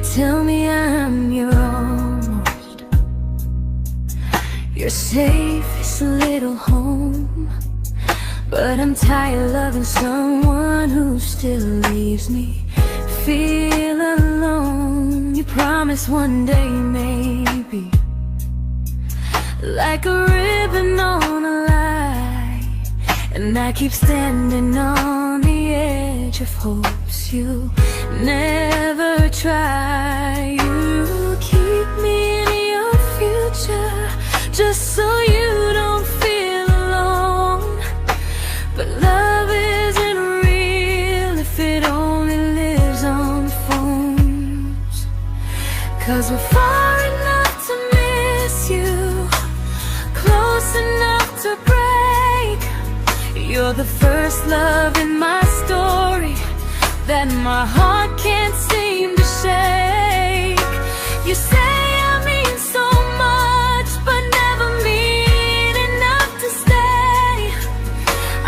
tell me I'm your almost, your safest little home. But I'm tired loving someone who still leaves me feel alone. You promise one day maybe, like a ribbon on a line, and I keep standing on the edge of hopes you never try. You keep me in your future just so you don't feel alone. But love isn't real if it only lives on phones. 'Cause we're far enough to miss you, close enough to break. You're the first love in my story that my heart can't seem to shake. You say I mean so much, but never mean enough to stay.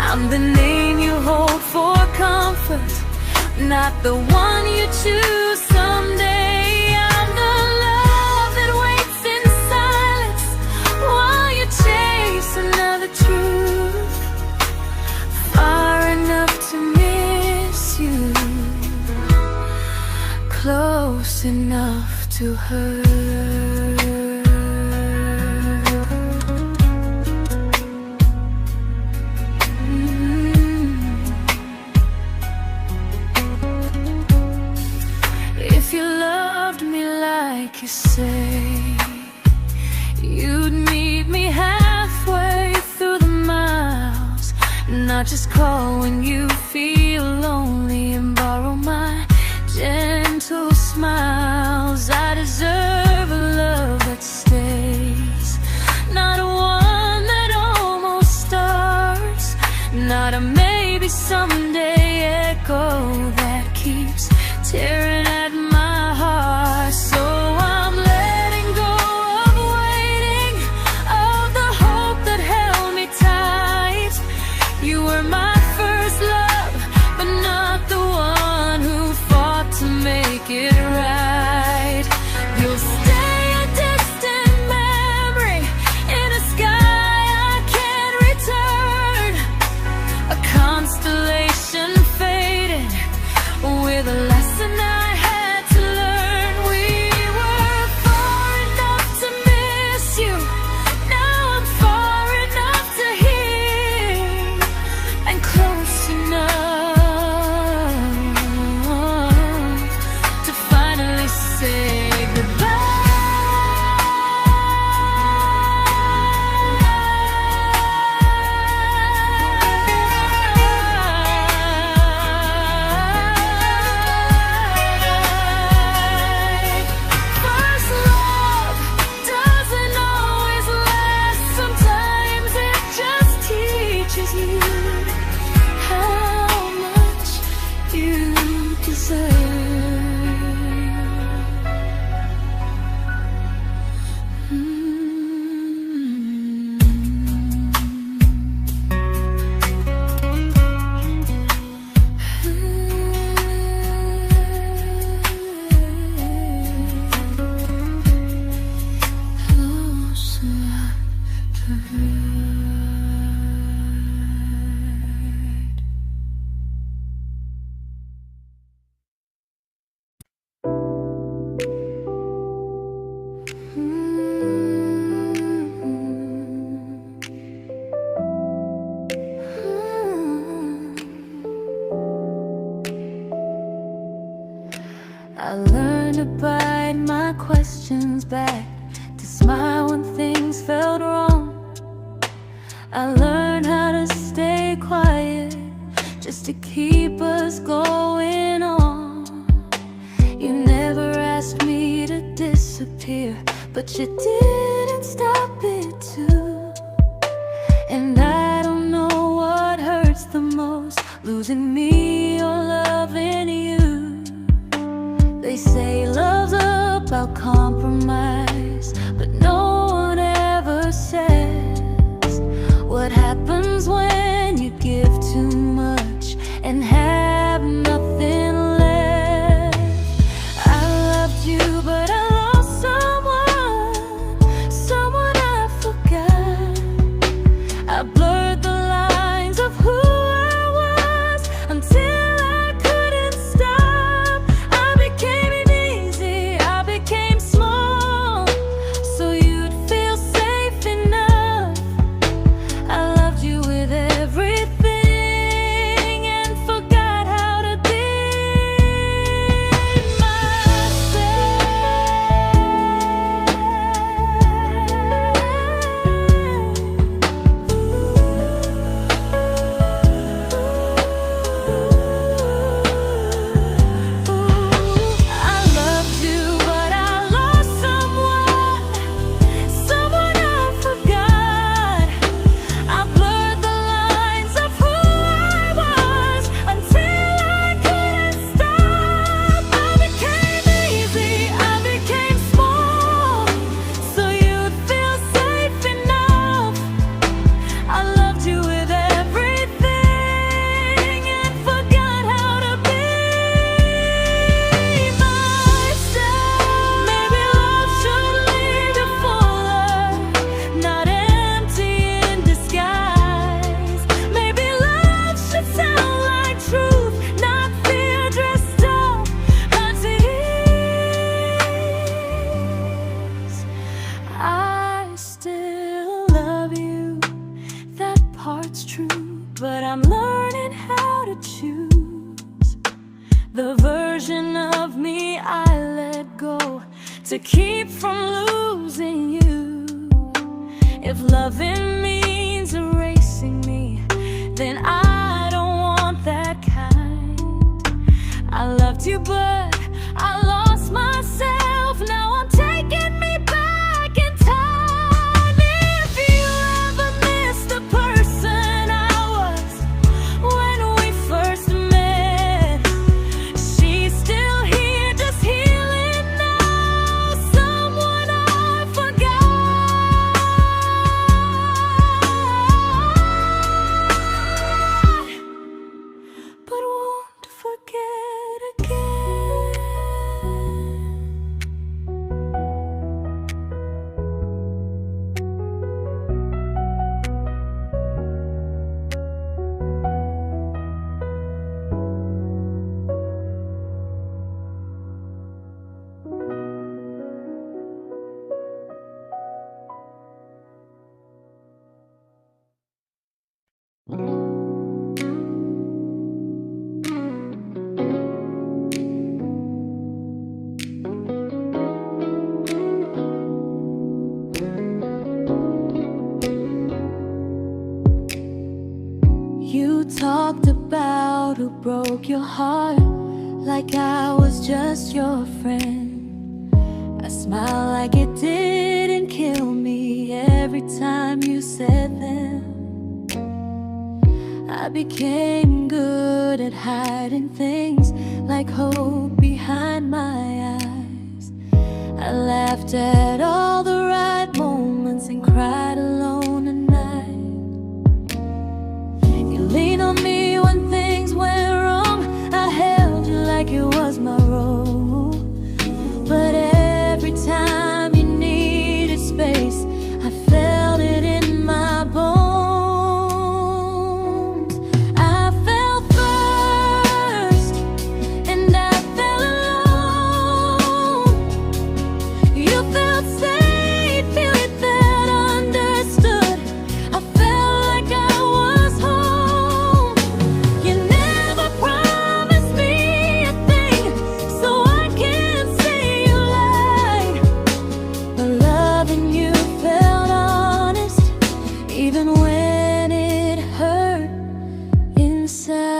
I'm the name you hold for comfort, not the one you choose someday. I'm the love that waits in silence while you chase another truth. Far enough to miss you, close enough to hurt. If you loved me like you say, you'd meet me halfway through the miles, not just call when you feel lonely and borrow my gentle smiles. I deserve a love that stays, not a one that almost starts, not a maybe someday echo that keeps tearing at my heart. So I'm letting go of waiting, of the hope that held me tight. You were my first love, but not the one who fought to make it right. You'll stay a distant memory in a sky I can't return, a constellation faded with a lesson I had to learn. We were far enough to miss you, now I'm far enough to hear, and close enough to finally say goodbye. First love doesn't always last, sometimes it just teaches you how much you deserve. Close enough to hurt. I learned to bite my questions back, to smile when things felt wrong. I learned how to stay quiet just to keep us going on. You never asked me to disappear, but you didn't stop it too. And I don't know what hurts the most, losing me or loving you. They say love's about compromise, but no one ever says what happens when you give too much and have nothing left. I loved you to keep from losing you. If loving means erasing me, then I don't want that kind. I loved you, but I lost myself. Now I'm taking me back in time. If you ever miss the person I was when we first met, she's still here, just healing now. Someone I forgot, but won't forget again. You talked about who broke your heart, like I was just your friend. I smiled like it didn't kill me every time you said them. I became good at hiding things like hope behind my eyes. I laughed at all the right moments and cried alone at night. You leaned on me when things went wrong. I held you like it was my role. But every time you needed space, I felt it in my bones. I fell first, and I fell alone. You felt safe, feeling that understood. I felt like I was home. You never promised me a thing, so I can't say you lied. But loving you felt honest, even when it hurt inside.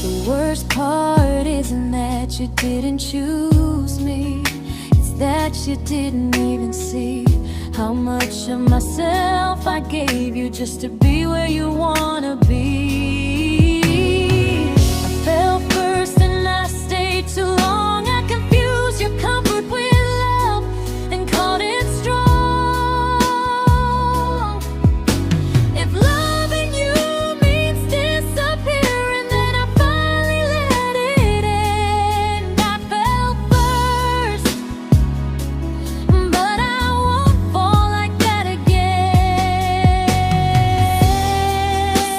The worst part isn't that you didn't choose me, it's that you didn't even see how much of myself I gave you just to be where you wanna be. I fell first and I stayed too long. I confused your comfort with love and called it strong. If loving you means disappearing, then I finally let it end. I fell first, but I won't fall like that again.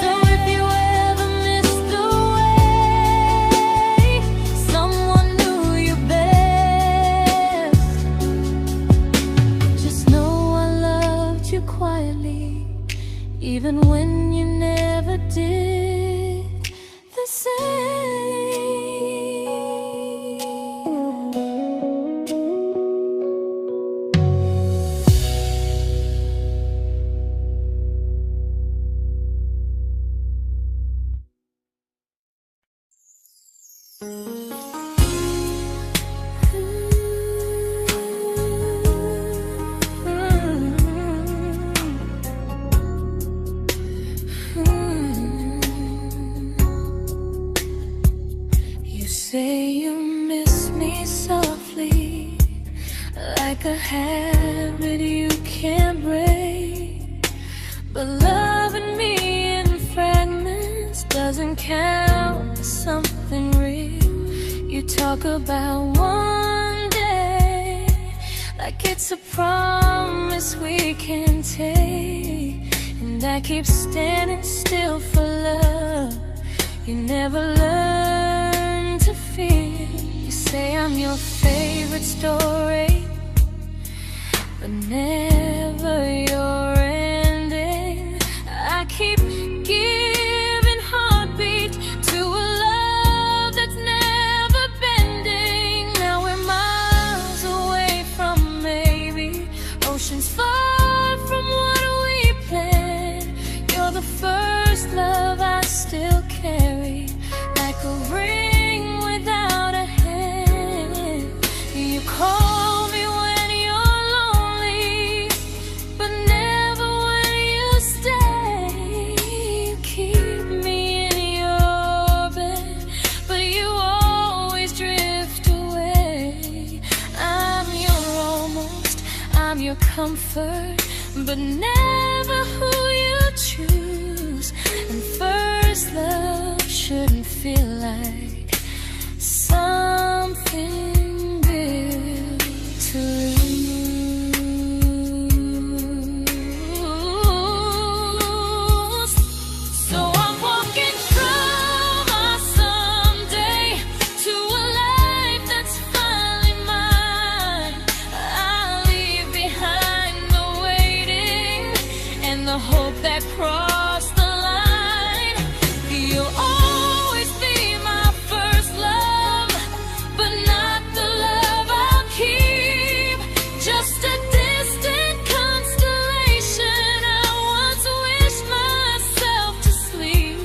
So if you ever missed the way someone knew you best, just know I loved you quietly, even when you never did the same. You say you miss me softly, like a habit you can't break. But loving me in fragments doesn't count as something real. You talk about one day like it's a promise we can take, and I keep standing still for love. You never learn to feel. You say I'm your favorite story, but never your ending. I keep giving heart a ring without a hand. You call me when you're lonely, but never when you stay. You keep me in your bed, but you always drift away. I'm your almost, I'm your comfort, but never who you choose. And first love shouldn't feel like something built to lose. So I'm walking through my someday to a life that's finally mine. I'll leave behind the waiting and the hope that crossed the line. You'll always be my first love, but not the love I'll keep. Just a distant constellation I once wished myself to sleep.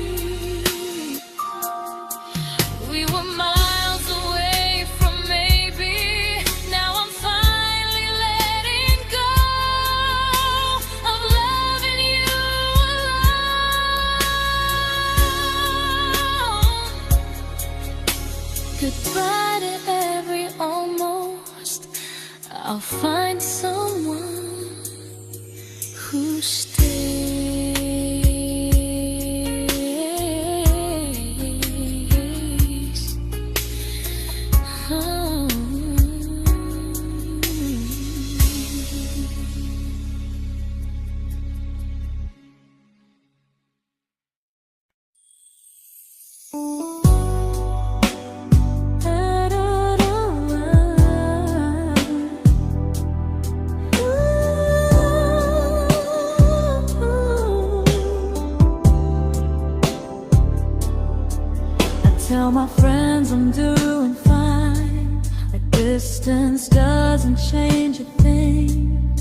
We were miles away from maybe. Now I'm finally letting go of loving you alone. Goodbye to every almost. I'll find someone who stays. Oh. Tell my friends I'm doing fine, like distance doesn't change a thing.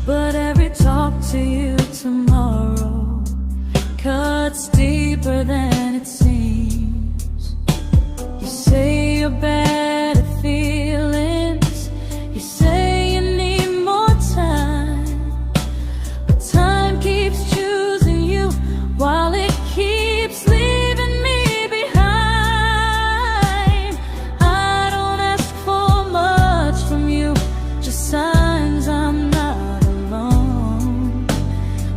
But every talk to you tomorrow cuts deeper than it seems. You say you're bad at feelings, you say you need more time, but time keeps choosing you while it keeps leaving me behind. I don't ask for much from you, just signs I'm not alone.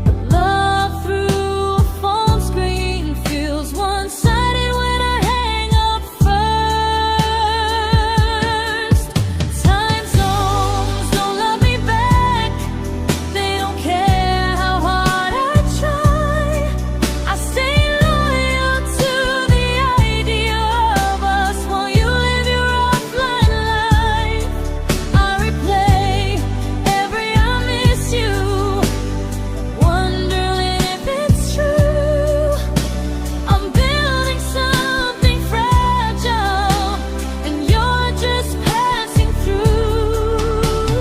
But love through a phone screen feels one-sided when I hang up first. Time zones don't love me back, they don't care how hard I try. I stay loyal to the idea of us while you live your offline life. I replay every I miss you, wondering if it's true. I'm building something fragile, and you're just passing through.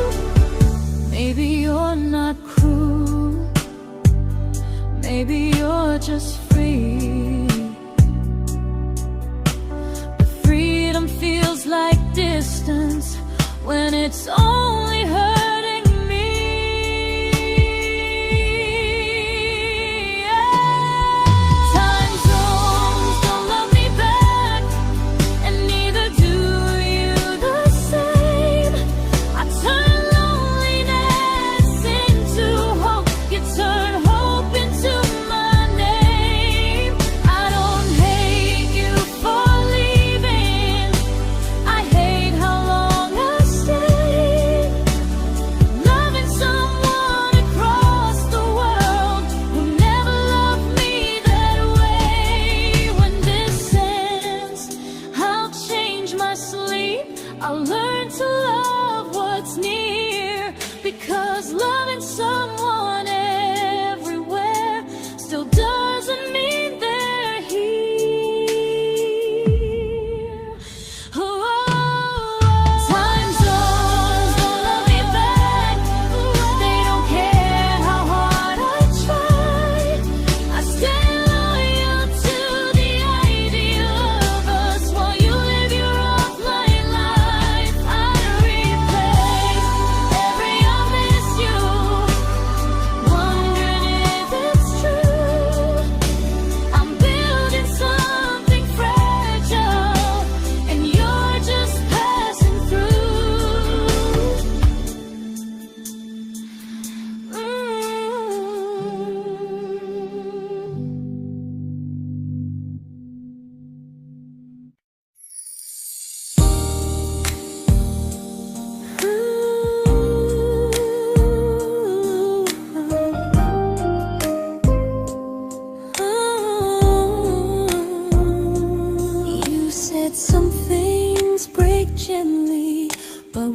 Maybe you're not cruel, maybe you're just free. But freedom feels like distance when it's only hurting me. Time zones don't love me back, and neither do you the same. I turn loneliness into hope, you turn hope into my name. I don't hate you for leaving, I hate how long I stayed.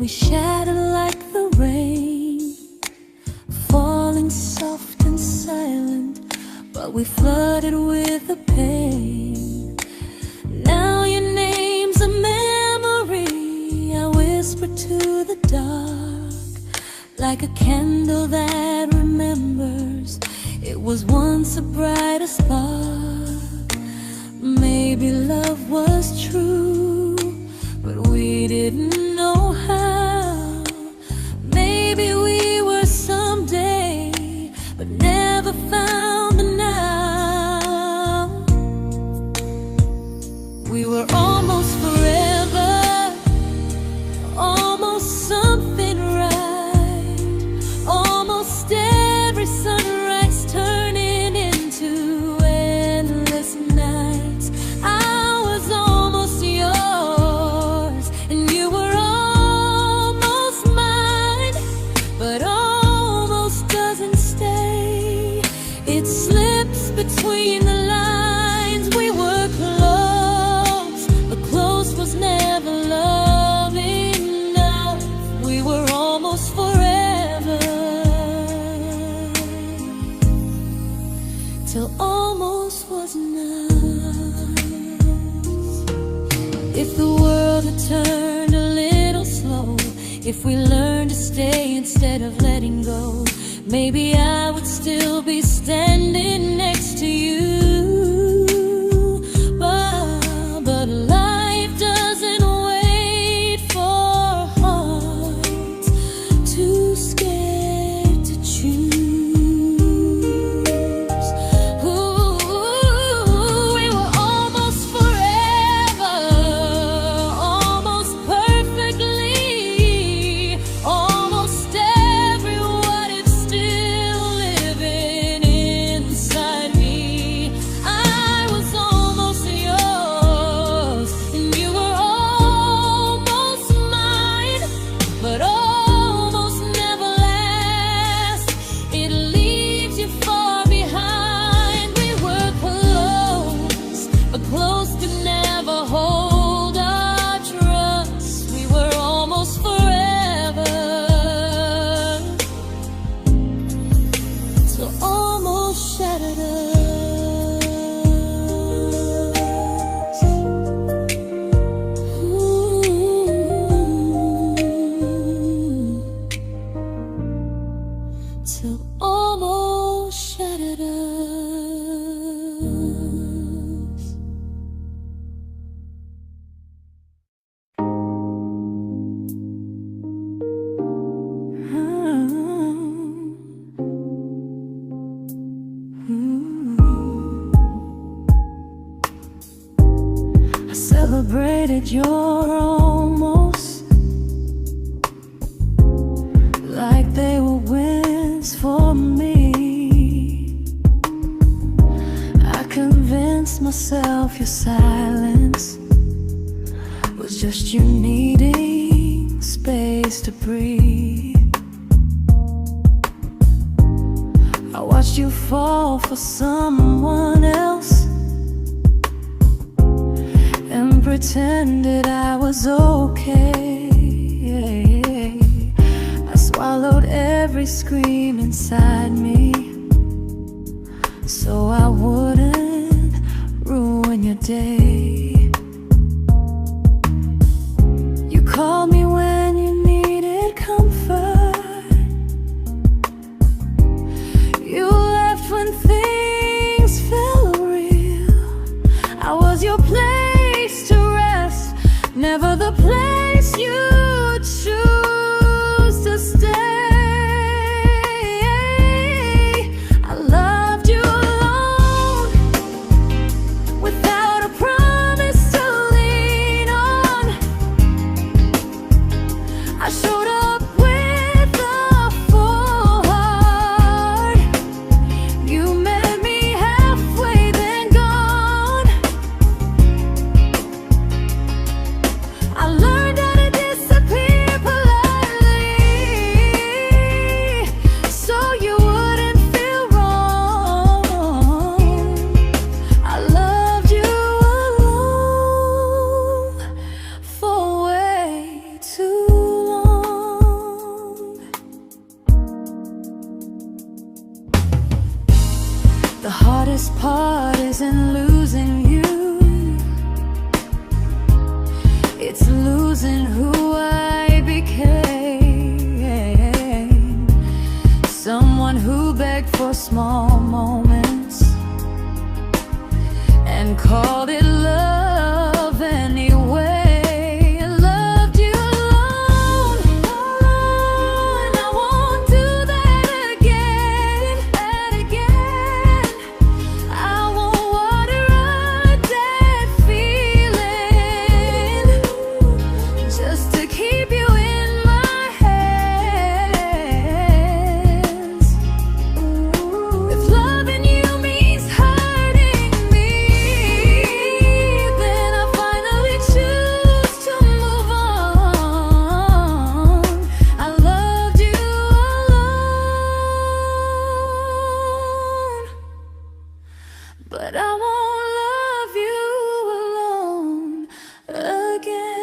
we shattered like the rain, falling soft and silent, but we flooded with the pain. Now your name's a memory I whisper to the dark, like a candle that remembers it was once a brighter spark. Maybe love was true, but we didn't know how. Maybe we were someday, but never found the now. We were almost forever, almost something right, almost every sunrise turning into endless nights. I was almost yours, and you were almost mine, but almost doesn't stay. It slips between the lines. We were close, but close was never love enough. We were almost forever, till almost was enough. If the world had turned a little slow, if we learned to stay instead of letting go, maybe I would still be standing next to you. But life doesn't wait for hearts too scared to choose. Ooh, we were almost forever, almost perfectly, almost every what if still living inside me. I was almost yours, and you were almost mine, but almost never lasts. It leaves you far behind. We were close, but close could never hold our trust. We were almost forever, till almost shattered us. Ooh. Till almost shattered us. I celebrated your almost like they were wins for me. I convinced myself your silence was just you needing space to breathe. I watched you fall for someone else and pretended I was okay. I swallowed every scream inside me so I wouldn't ruin your day. You called me when you needed comfort. You left when things felt real. I was your place to rest, never the place you choose to stay. I loved you alone, without a promise to lean on. I showed up with a full heart. You met me halfway, then gone. I learned heart isn't losing you, it's losing who I became. Someone who begged for small moments and called it love anyway. Loved you alone, alone. I won't do that again, I won't water a dead feeling just to keep you in my hands. If loving you means hurting me, then I finally choose to move on. I loved you alone, but I won't love you alone again.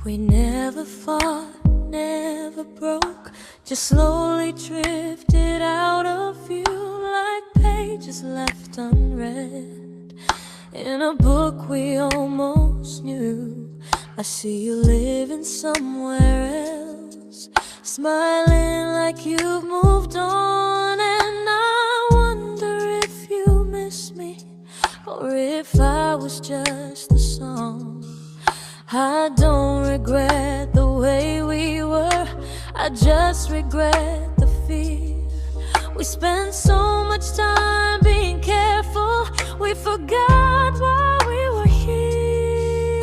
We never fought, never broke, just slowly drifted out of view like pages left unread in a book we almost knew. I see you living somewhere else, smiling like you've moved on, and I wonder if you miss me or if I was just the song. I don't regret the way we were, I just regret the fear. We spent so much time being careful, we forgot why we were here.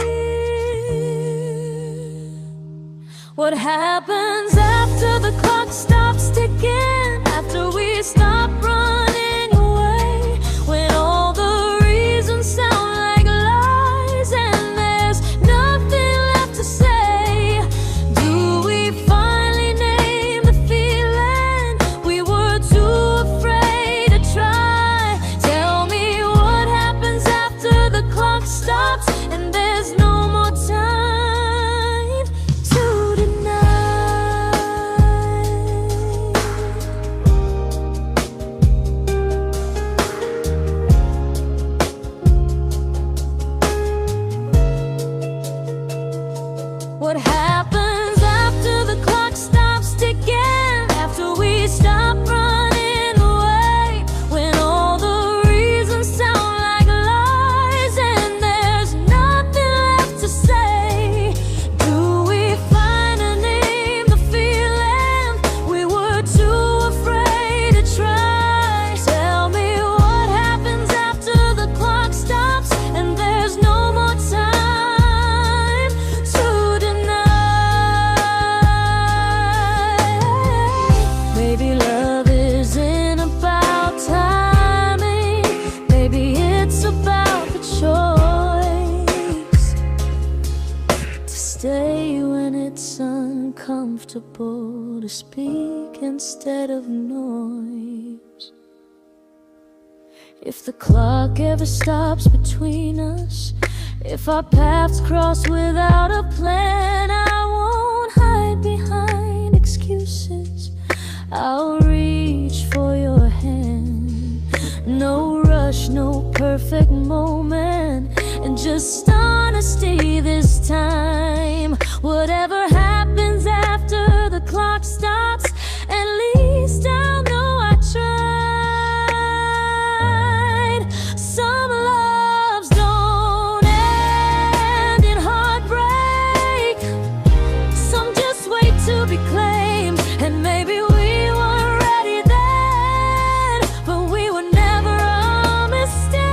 What happens after the clock stops ticking, after we stop running away, when all the reasons sound like lies and there's nothing left to say? Do we finally name the feeling we were too afraid to try? Tell me what happens after the clock stops and there's no more time to deny. What happens after the clock stops ticking, after we stop running away, when all the reasons sound like lies and there's nothing left to say? Do we finally name the feeling we were too afraid to try? Tell me what happens after the clock stops and there's no more time to deny. Maybe love isn't about timing, maybe it's about the choice to stay when it's uncomfortable, to speak instead of noise. If the clock ever stops between us, if our paths cross without a plan, I won't hide behind excuses, I'll reach for your hand. No rush, no perfect moment, and just honesty this time. Whatever happens after the clock stops, at least I'll know I tried. Some loves don't end in heartbreak, some just wait to be claimed, and maybe we weren't ready then, but we were never a mistake.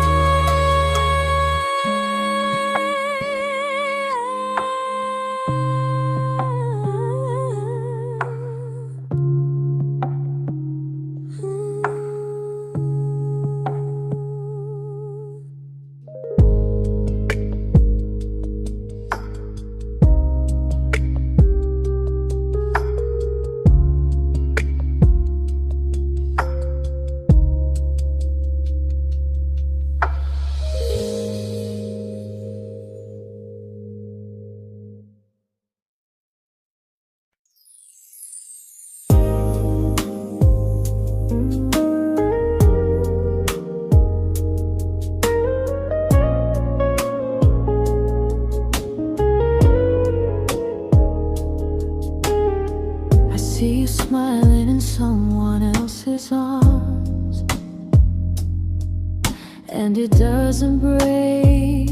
and it doesn't break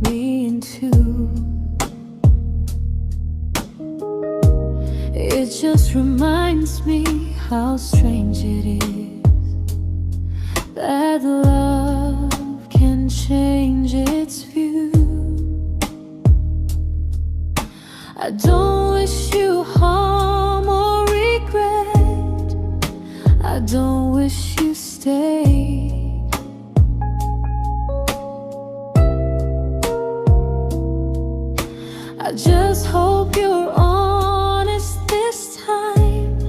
me in two. It just reminds me how strange it is that love can change its view. I don't wish you harm or regret. I don't wish you stayed. I just hope you're honest this time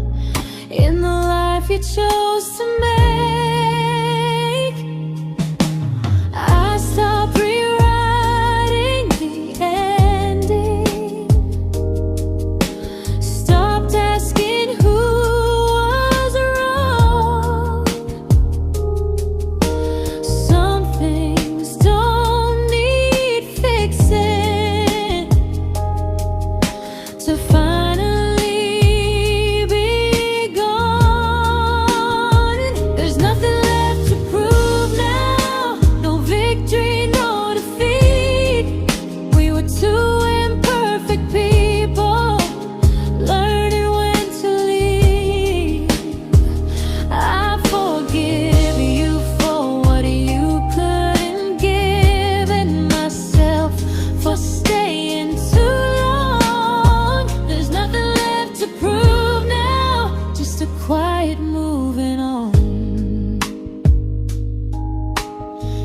in the life you chose to make. I stopped rewriting the ending, stopped asking who was wrong. Some things don't need fixing to finally be gone. There's nothing left to prove now, no victory, no defeat. We were two imperfect people, learning when to leave. I forgive you for what you couldn't give, and myself for staying too long. There's nothing left to prove now, just a quiet moving on.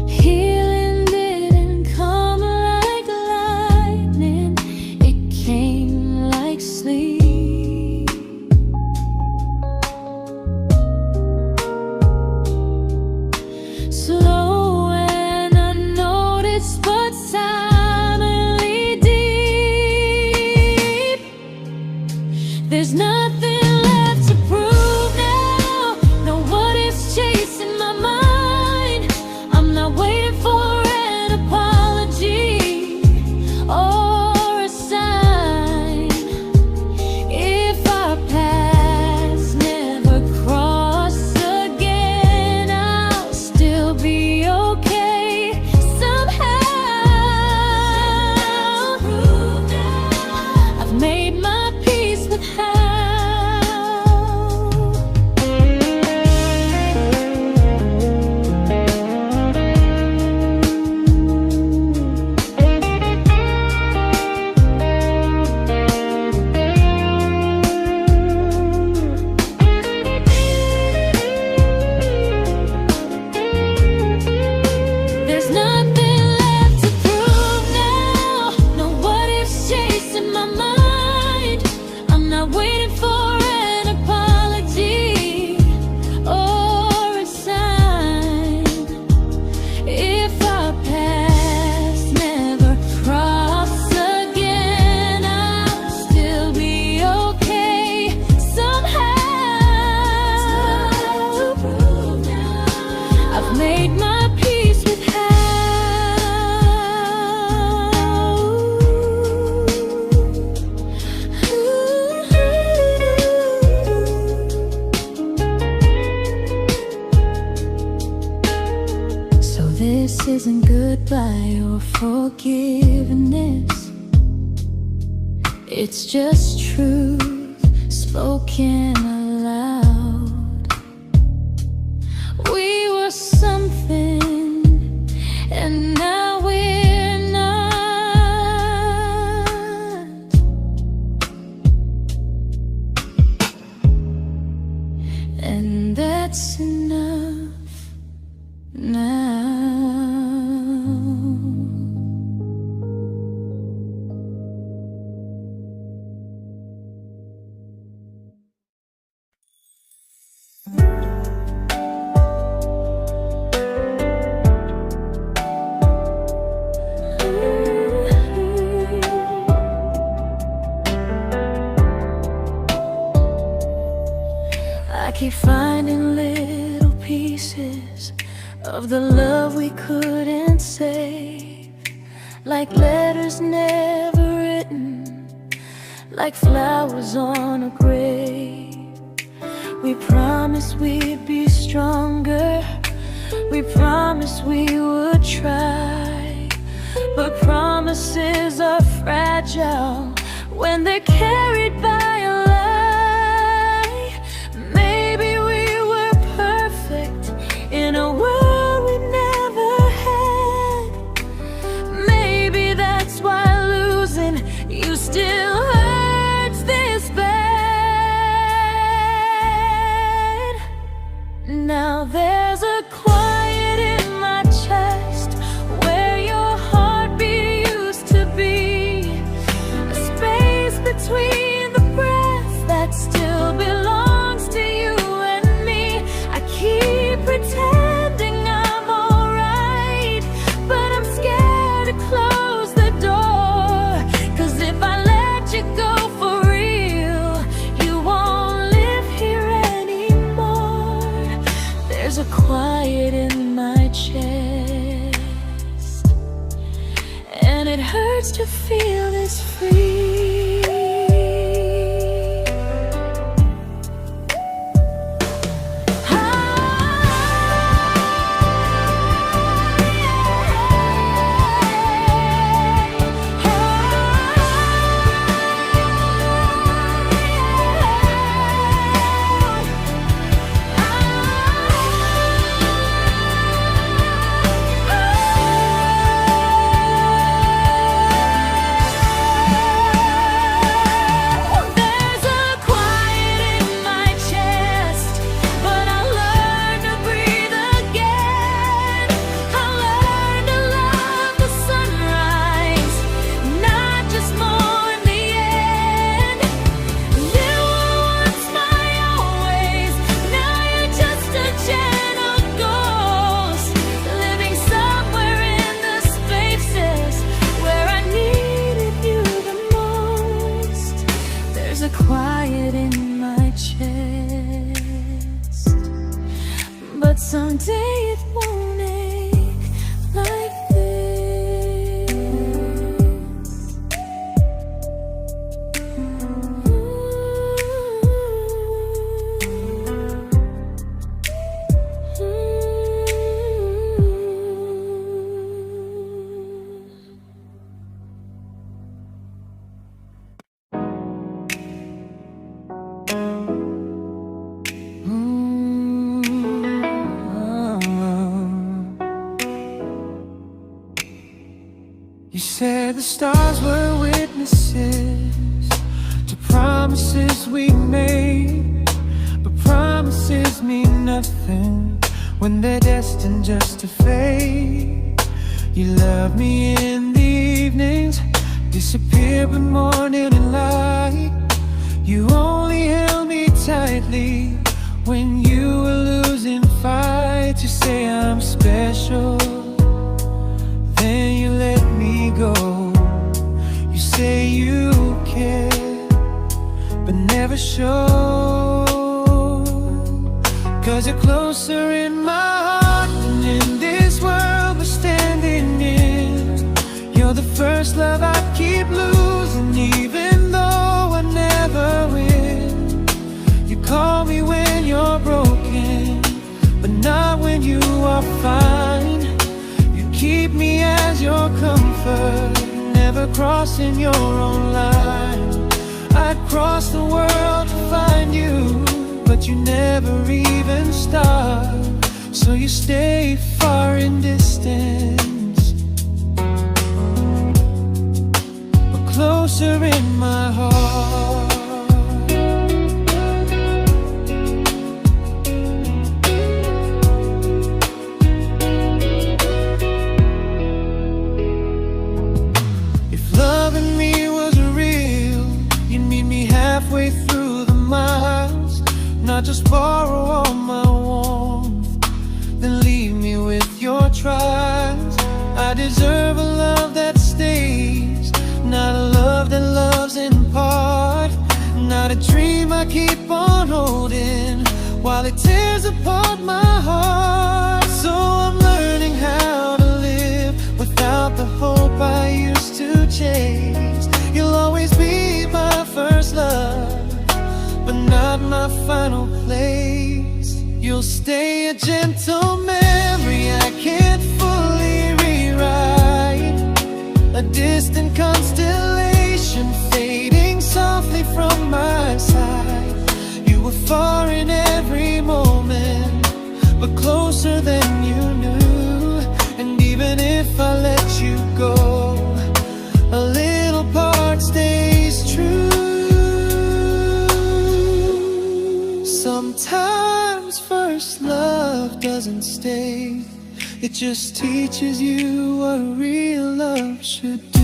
Healing didn't come like lightning, it came like sleep. Slow and unnoticed, but silently deep. There's nothing left to prove now, no what ifs chasing my mind. I'm not waiting for an apology or a sign. If our paths never cross again, I'll still be okay somehow. I've made my peace with how. There's nothing left to prove now, no what ifs chasing my mind. I'm not waiting for an apology or a sign. If our paths never cross again, I'll still be okay somehow. I've made my peace with how. So this isn't goodbye or forgiveness, it's just truth spoken aloud. We were something, and now we're not. And that's enough now. I keep finding little pieces of the love we couldn't save, like letters never written, like flowers on a grave. We promised we'd be stronger, We promised we would try, but promises are fragile when they're carried by a lie. Maybe we were perfect in a world we never had. Maybe that's why losing you still hurts this bad. Now there's a quiet in my chest where your heartbeat used to be, a space between the breaths that still belongs to you and me. I keep pretending I'm alright, but I'm scared to close the door, 'cause if I let you go for real, you won't live here anymore. There's a quiet in my chest, and it hurts to feel this free. Quiet in my chest, but someday it won't ache like this. You said the stars were witnesses to promises we made, but promises mean nothing when they're destined just to fade. You love me in the evenings, disappear when morning and light. You only held me tightly when you were losing fights. You say I'm special, then you let me go. You say you care, but never show, 'cause you're closer in my heart than in this world we're standing in. You're the first love I keep losing, even though I never win. You call me when you're broken, but not when you are fine. Keep me as your comfort, never crossing your own line. I'd cross the world to find you, but you never even start. So you stay far in distance, but closer in my heart. Halfway through the miles, not just borrow all my warmth, then leave me with your trials. I deserve a love that stays, not a love that loves in part, not a dream I keep on holding while it tears apart my heart. So I'm learning how to live without the hope I used to chase. You'll always be my first love, but not my final place. You'll stay a gentle memory mistake. It just teaches you what real love should do.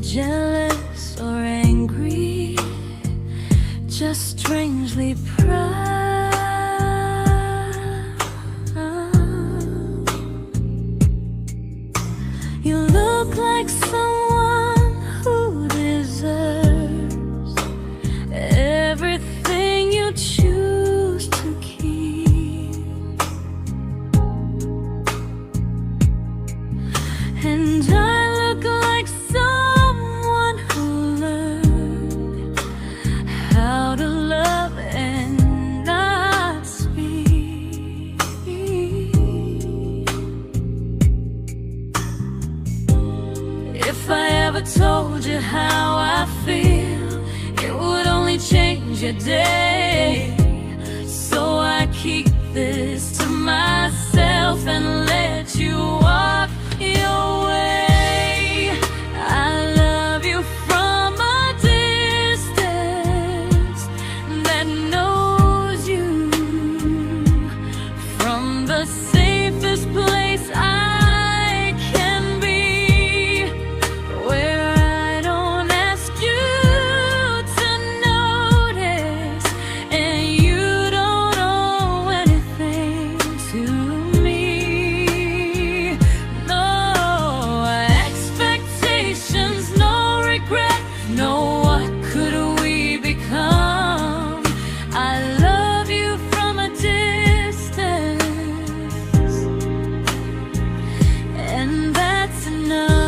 Jealous or angry, just strangely proud. You look like someone who deserves everything you choose to keep. And I look like someone who learned how to love and not speak. If I ever told you how I feel, it would only change your day. So I keep this to myself and let you walk your way. I love you from a distance that knows you, from the safest place I can be, where I don't ask you to notice and you don't owe anything to me. No expectations, no regret, no what could we become. I love you from a distance, and that's enough.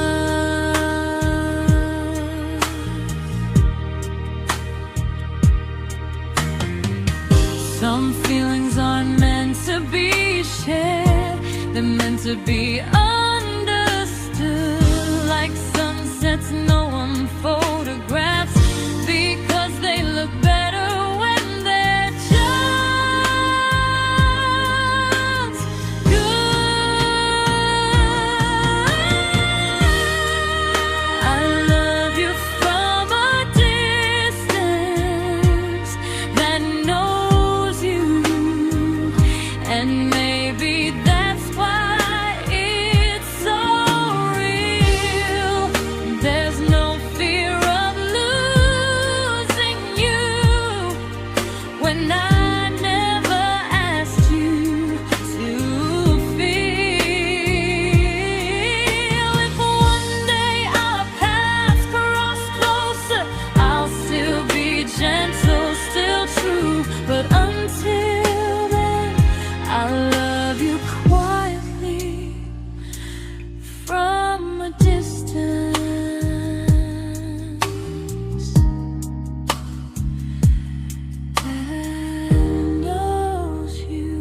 Some feelings aren't meant to be shared, they're meant to be understood. Like sunsets no one photographs, because they look better when they're just good. I love you from a distance that knows you, and maybe that's why it's so real. There's no fear of losing you when I never asked you to feel. If one day our paths cross closer, I'll still be gentle, still true. But until then, I love you quietly from a distance that knows you.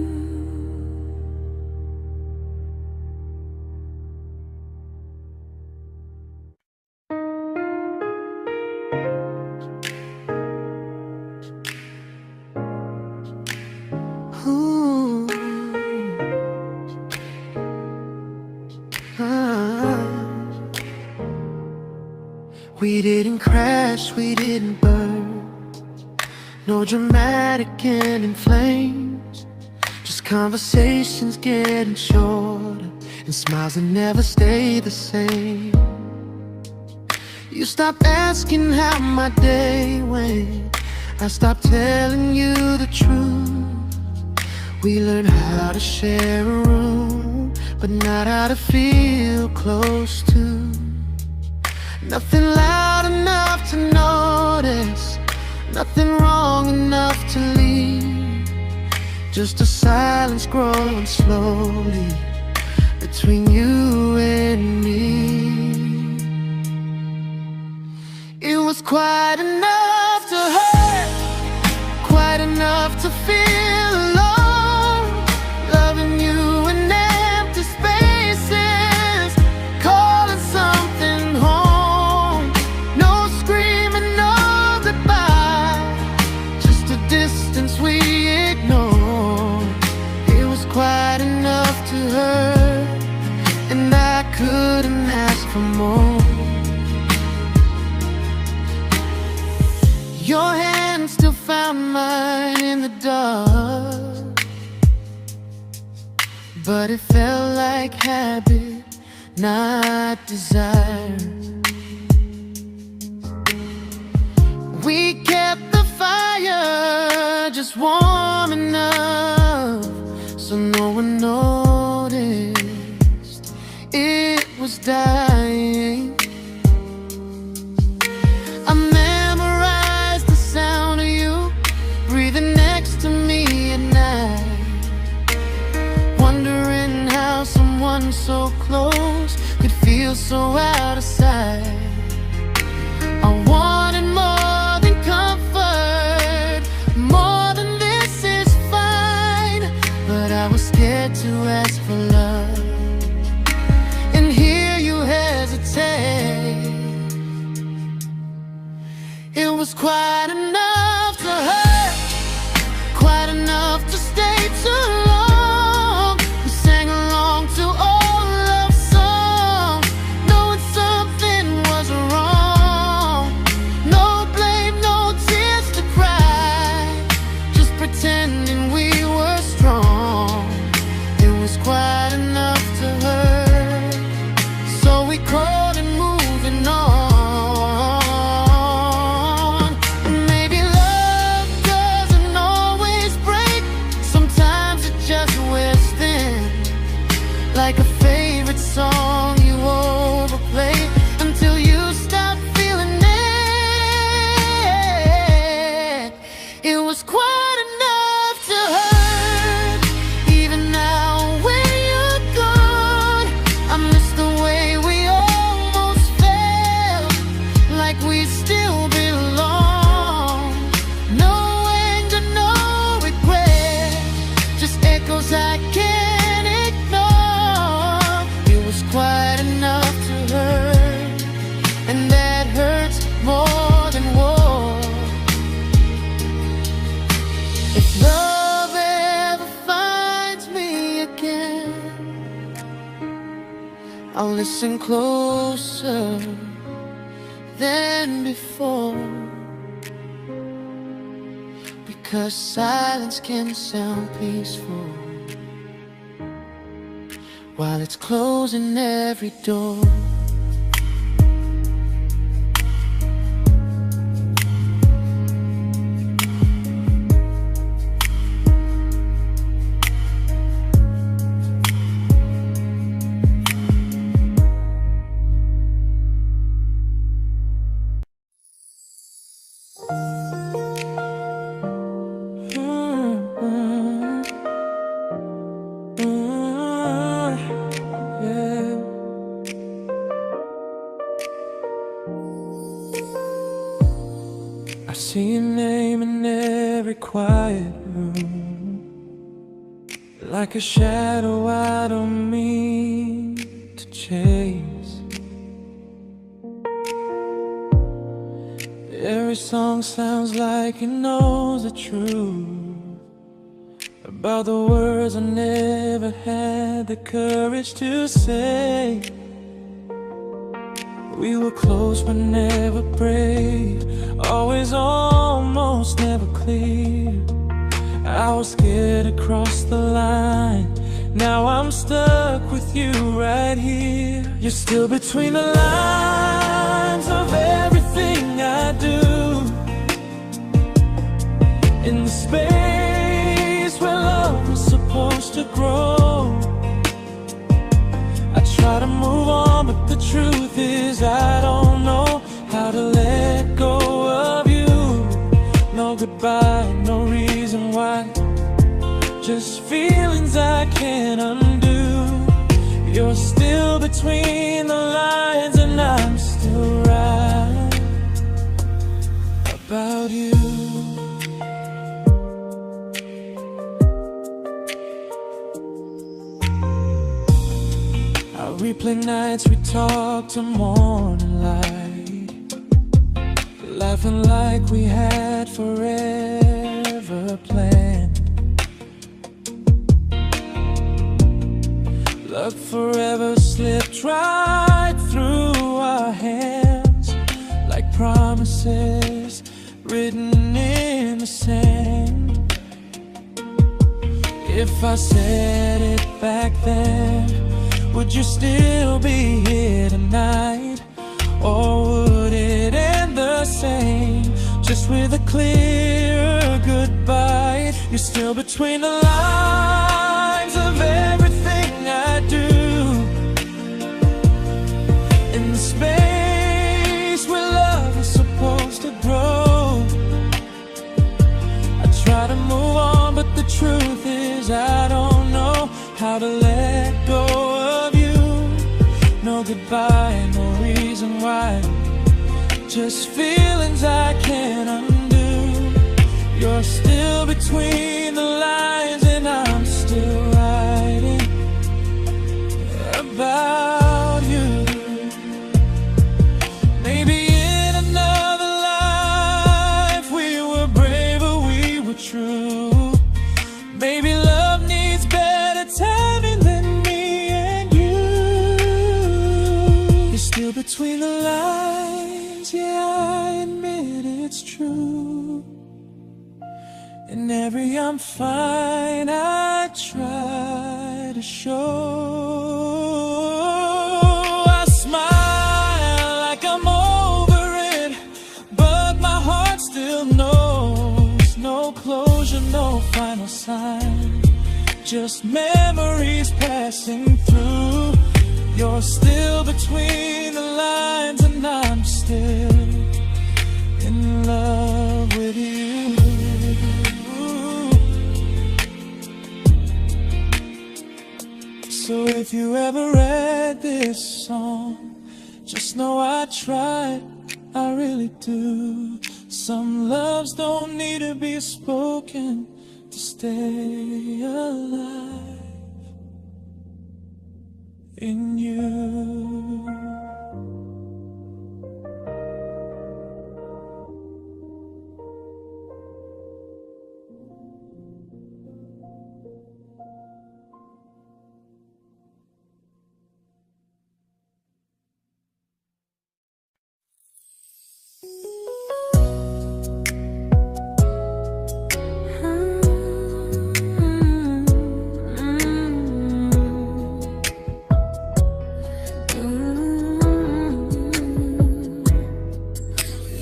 Ooh. Ah. We didn't crash, we didn't burn. No dramatic end in flames, just conversations getting shorter, and smiles that never stay the same. You stopped asking how my day went, I stopped telling you the truth. We learned how to share a room, but not how to feel close to. Nothing loud enough to notice, nothing wrong enough to leave. Just a silence growing slowly between you and me. It was quite enough to hurt, quite enough to feel alone. Loving you in empty spaces, calling something home. No screaming, no goodbye, just a distance we ignored. It was quite enough to hurt, and I couldn't ask for more. Your hand still found mine in the dark, but it felt like habit, not desire. We kept the fire just warm enough so no one noticed it was dying. I memorized the sound of you breathing next to me at night, wondering how someone so close could feel so out of sight. I wanted more than comfort, more than this is fine, but I was scared to ask for love, and here you hesitate. It was quite enough to hurt, quite enough to stay too long. We sang along to old love songs, knowing something was wrong. No blame, no tears to cry, just pretending we were strong. It was quite enough to hurt, so we crawled and moving on. Like a favorite song you overplay until you stop feeling it. It was quite enough to hurt. Even now when you're gone, I miss the way we almost felt, like we still belong. No anger, no regret, just echoes I can't ignore. Quite enough to hurt, and that hurts more than war. If love ever finds me again, I'll listen closer than before, because silence can sound peaceful while it's closing every door. I see your name in every quiet room, like a shadow I don't mean to chase. Every song sounds like it knows the truth about the words I never had the courage to say. We were close but never brave, always almost never clear. I was scared to cross the line, now I'm stuck with you right here. You're still between the lines of everything I do, in the space where love was supposed to grow. I try to move on, but the truth is I don't know about you. I replay nights we talk to morning light, laughing like we had forever planned. Luck forever slipped right through our hands, like promises written in the sand. If I said it back then, would you still be here tonight? Or would it end the same, just with a clear goodbye? You're still between the lines of everything I do, in the space where love is supposed to grow. I try to move on, but the truth is I don't know how to let go of you. No goodbye, no reason why, just feelings I can't undo. You're still between the lines and I'm still writing about you. Maybe in another life we were braver, we were true. Maybe love needs better timing than me and you. You're still between the lines, yeah, I admit it's true. In every I'm fine I try to show. I smile like I'm over it, but my heart still knows. No closure, no final sign, just memories passing through. You're still between the lines and I'm still in love with you. So if you ever read this song, just know I tried, I really do. Some loves don't need to be spoken to stay alive in you.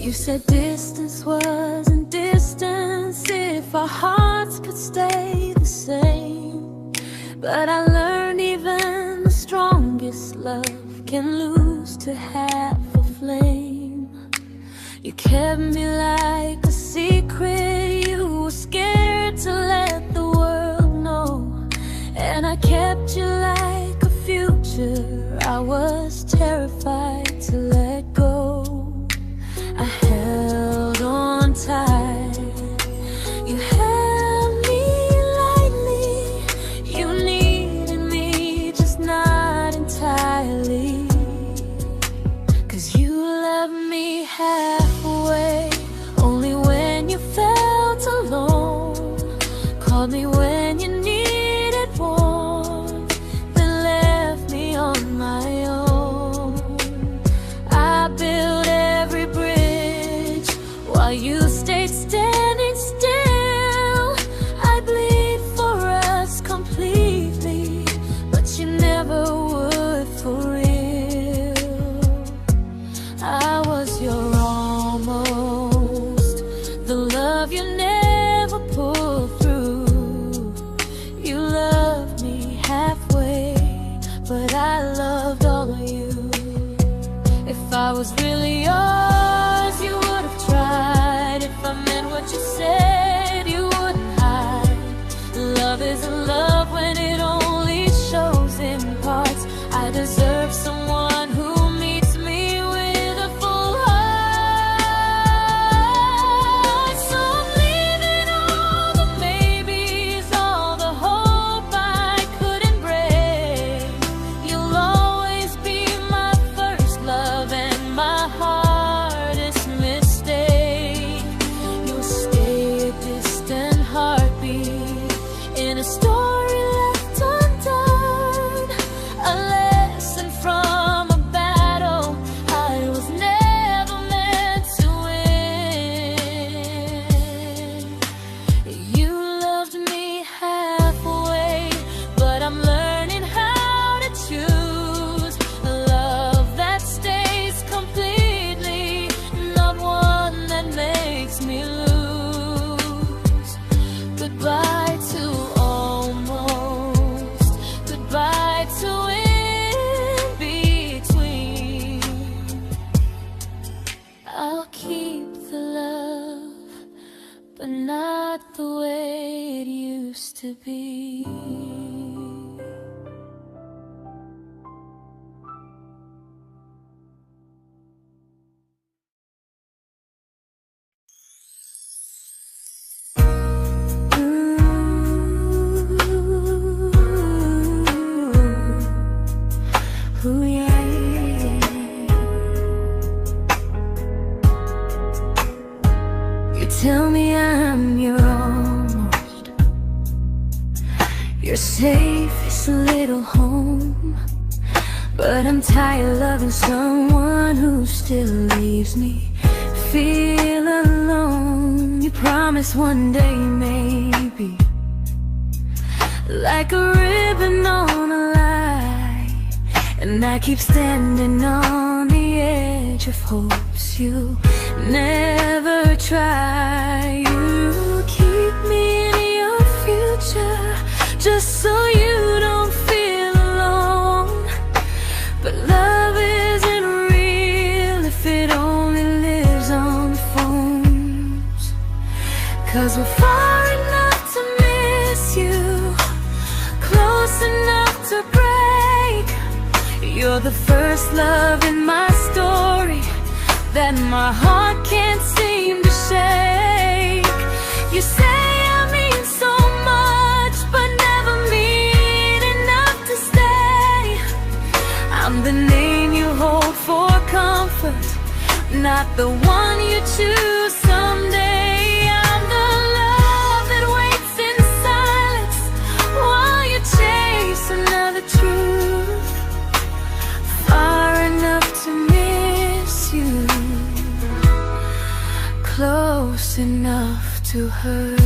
You said distance wasn't distance if our hearts could stay the same. But I learned even the strongest love can lose to half a flame. You kept me like a secret you were scared to let the world know. And I kept you like a future I was terrified to let go. I held on tight, you held me lightly. You needed me, just not entirely. 'Cause you loved me halfway, only when you felt alone. Called me when you needed warmth, then left me on my own. I built every bridge while you stayed standing still. I bleed for us completely, but you never would for real. I was your almost, the love you never pulled through. You loved me halfway, but I loved all of you. If I was really yours, you would have tried. If I meant what you said, you wouldn't hide. Love isn't love when it only shows in parts. I deserve someone who meets me with a full heart. but not the way it used to be. Ooh, yeah, yeah. You tell me I'm your almost, your safest little home, but I'm tired loving someone who still leaves me feel alone. You promise one day maybe, like a ribbon on a line, and I keep standing on the edge of hopes you never try. You keep me in your future just so you don't feel alone. But love isn't real if it only lives on the phones. 'Cause we're far enough to miss you, close enough to break. You're the first love in my story that my heart can't seem to shake. You say I mean so much, but never mean enough to stay. I'm the name you hold for comfort, not the one you choose someday. I'm the love that waits in silence while you chase another truth. Far enough to miss you, close enough to hurt.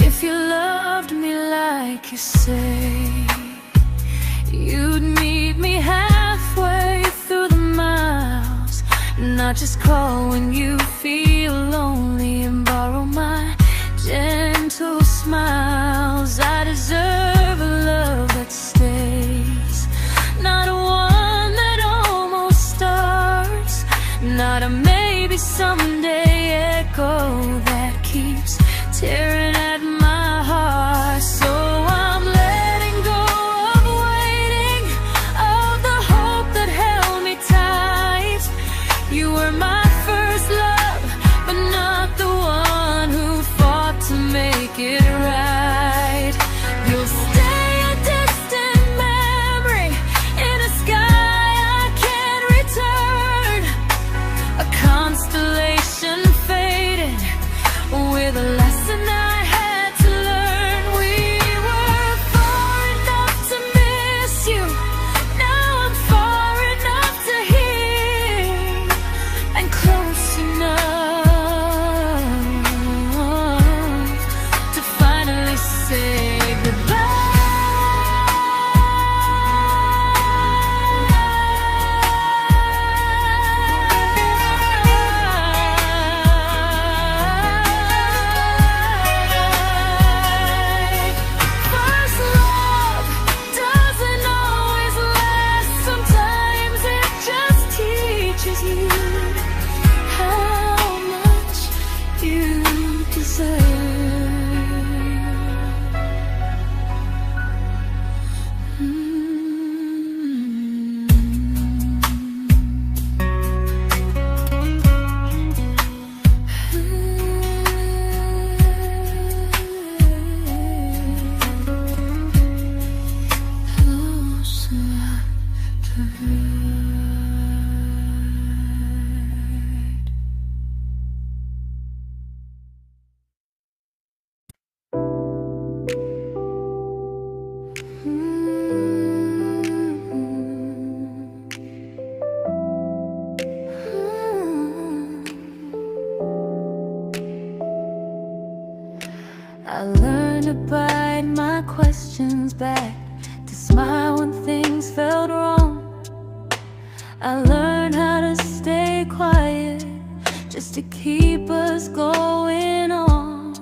If you loved me like you say, you'd meet me halfway through the miles, not just call when you feel lonely and borrow my gentle smiles. I deserve a love that stays, not a one that almost starts, not a maybe someday echo that keeps tearing at my heart. So I'm letting go of waiting, of the hope that held me tight. You were my first love, but not the one who fought to make it right. You'll stay a distant memory in a sky I can't return, a constellation faded with a lesson I had to learn. We were far enough to miss you, now I'm far enough to hear, and close enough to finally say goodbye. First love doesn't always last, sometimes it just teaches you how much you deserve. Close enough to hurt. I learned to bite my questions back, to smile when things felt wrong. I learned how to stay quiet just to keep us going on.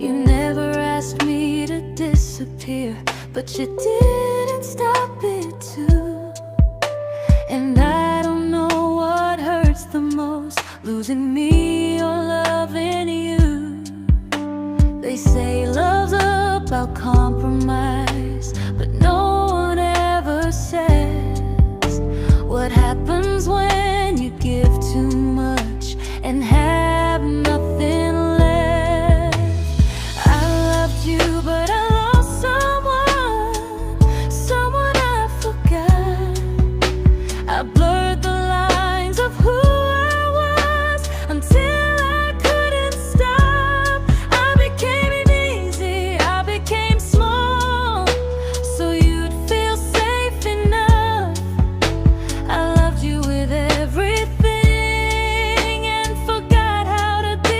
You never asked me to disappear, but you didn't stop it too. And I don't know what hurts the most, losing me or loving you. They say love's about compromise, but no one ever says what happens when you give too much and have nothing left. I loved you, but I lost someone I forgot. I blurred the lines of who I was until I couldn't stop. I became easy, I became small, so you'd feel safe enough. I loved you with everything and forgot how to be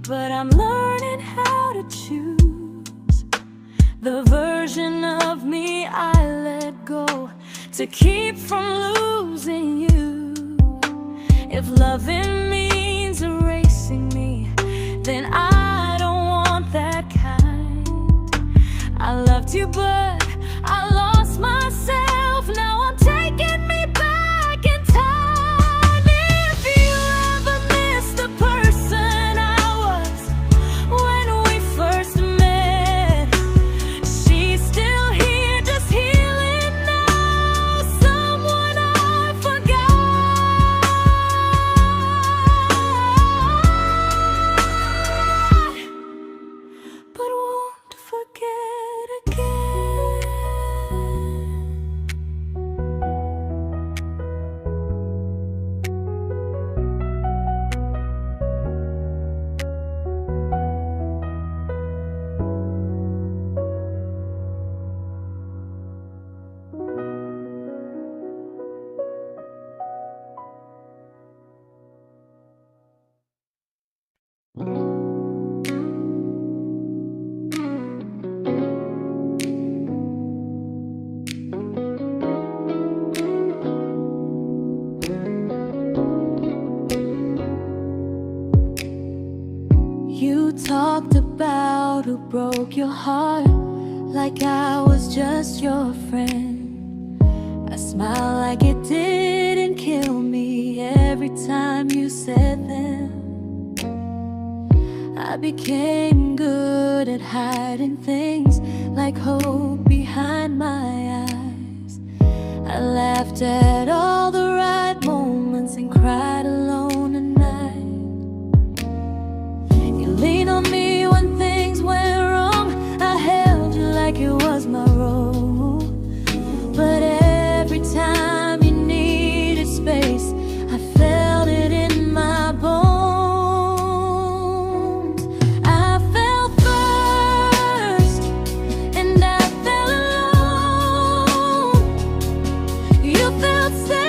but I'm learning how to choose the version of me I let go to keep from losing you. If loving means erasing me, then I don't want that kind. I loved you, but I lost myself. Now I'm taking me back in time. If you ever miss the person I was when we first met, she's still here, just healing now. Someone I forgot, but won't forget again. You talked about who broke your heart, like I was just your friend. I smile like it didn't kill me every time you said them. I became good at hiding things like hope behind my eyes. I laughed at all the right moments and cried alone at night. You leaned on me when things went wrong. I held you like it was my role. But every time you needed space, I felt it in my bones. I fell first, and I fell alone. You felt safe.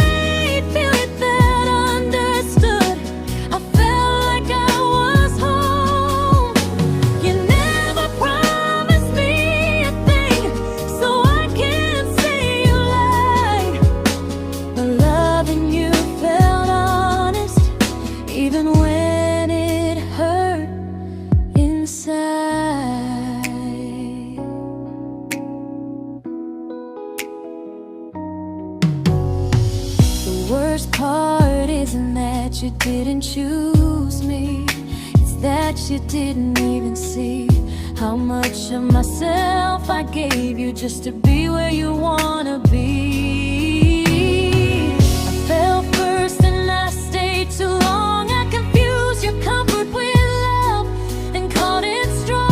worst part isn't that you didn't choose me, it's that you didn't even see how much of myself I gave you just to be where you wanna be. I fell first and I stayed too long. I confused your comfort with love and called it strong.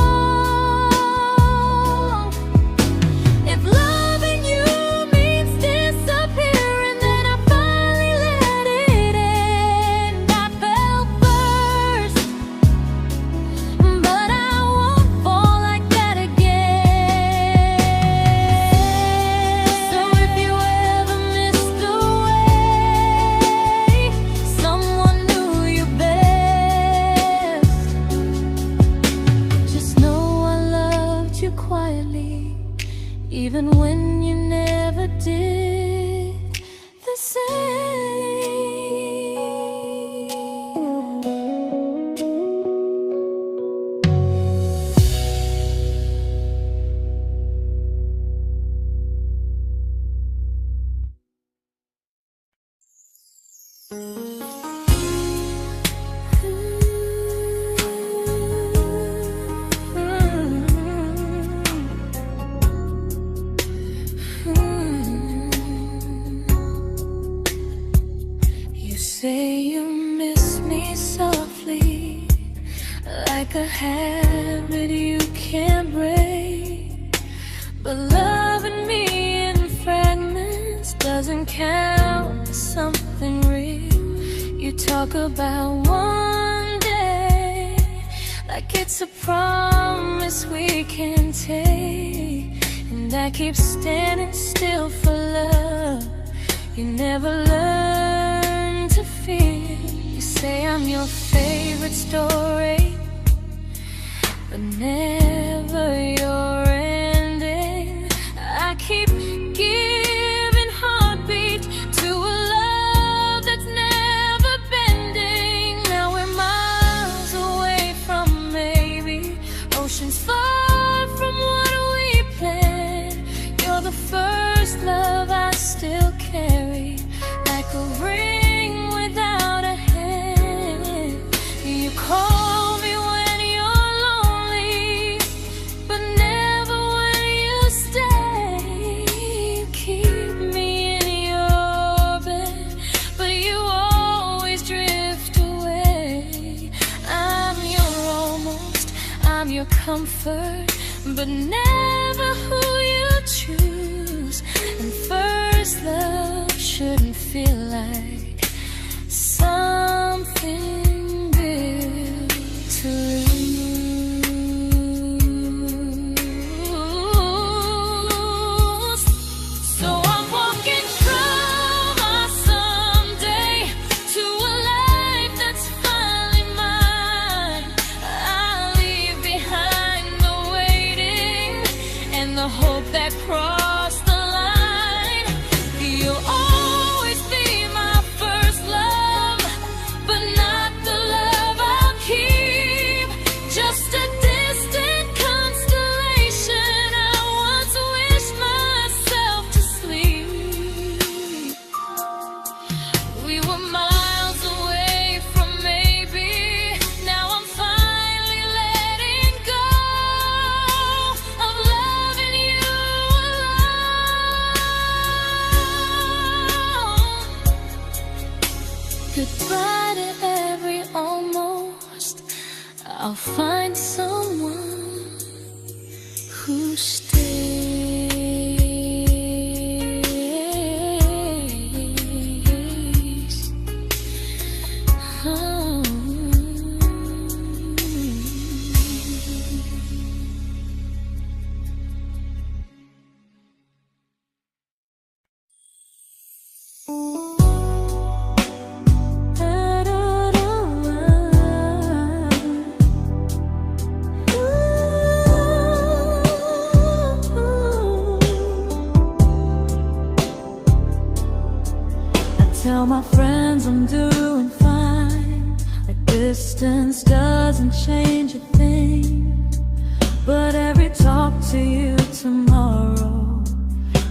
If loving you means disappearing, then I finally let it end. I fell first, but I won't fall like that again. So if you ever missed the way someone knew you best, just know I loved you quietly, even when you never did the same. You say you miss me softly, like a habit you can't break. But loving me in fragments doesn't count as something real. You talk about one day like it's a promise we can take, and I keep standing still for love. You never learn to feel. You say I'm your favorite story, but never your ending. I keep giving heartbeat to a love that's never bending. Now we're miles away from maybe oceans far from what we planned. You're the first love I still carry, like a ring without a hand. You call me when you're lonely, but never when you stay. You keep me in your bed, but you always drift away. I'm your almost, I'm your comfort, but never who you choose. And first love shouldn't feel like something built to lose. So I'm walking through my someday to a life that's finally mine. I'll leave behind the waiting and the hope that crossed the line. You'll always be my first love, but not the love I'll keep. Just a distant constellation I once wished myself to sleep. We were miles away from maybe. Now I'm finally letting go of loving you alone. Goodbye to every almost. I'll find someone who stays. Oh. Tell my friends I'm doing fine, like distance doesn't change a thing. But every talk to you tomorrow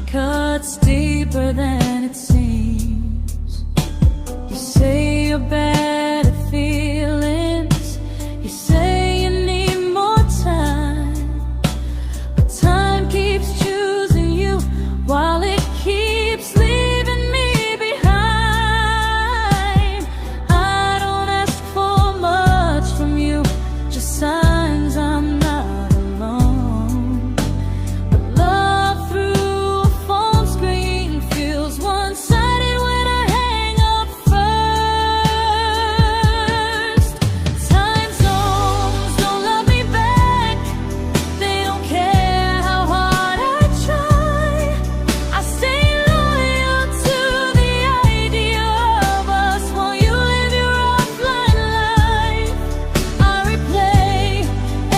cuts deeper than it seems. your better feelings. You say you need more time, but time keeps choosing you while it keeps leaving me behind. I don't ask for much from you, just signs I'm not alone. But love through a phone screen feels one-sided when I hang up first. Time zones don't love me back, they don't care how hard I try. I stay loyal to the idea of us while you live your offline life. I replay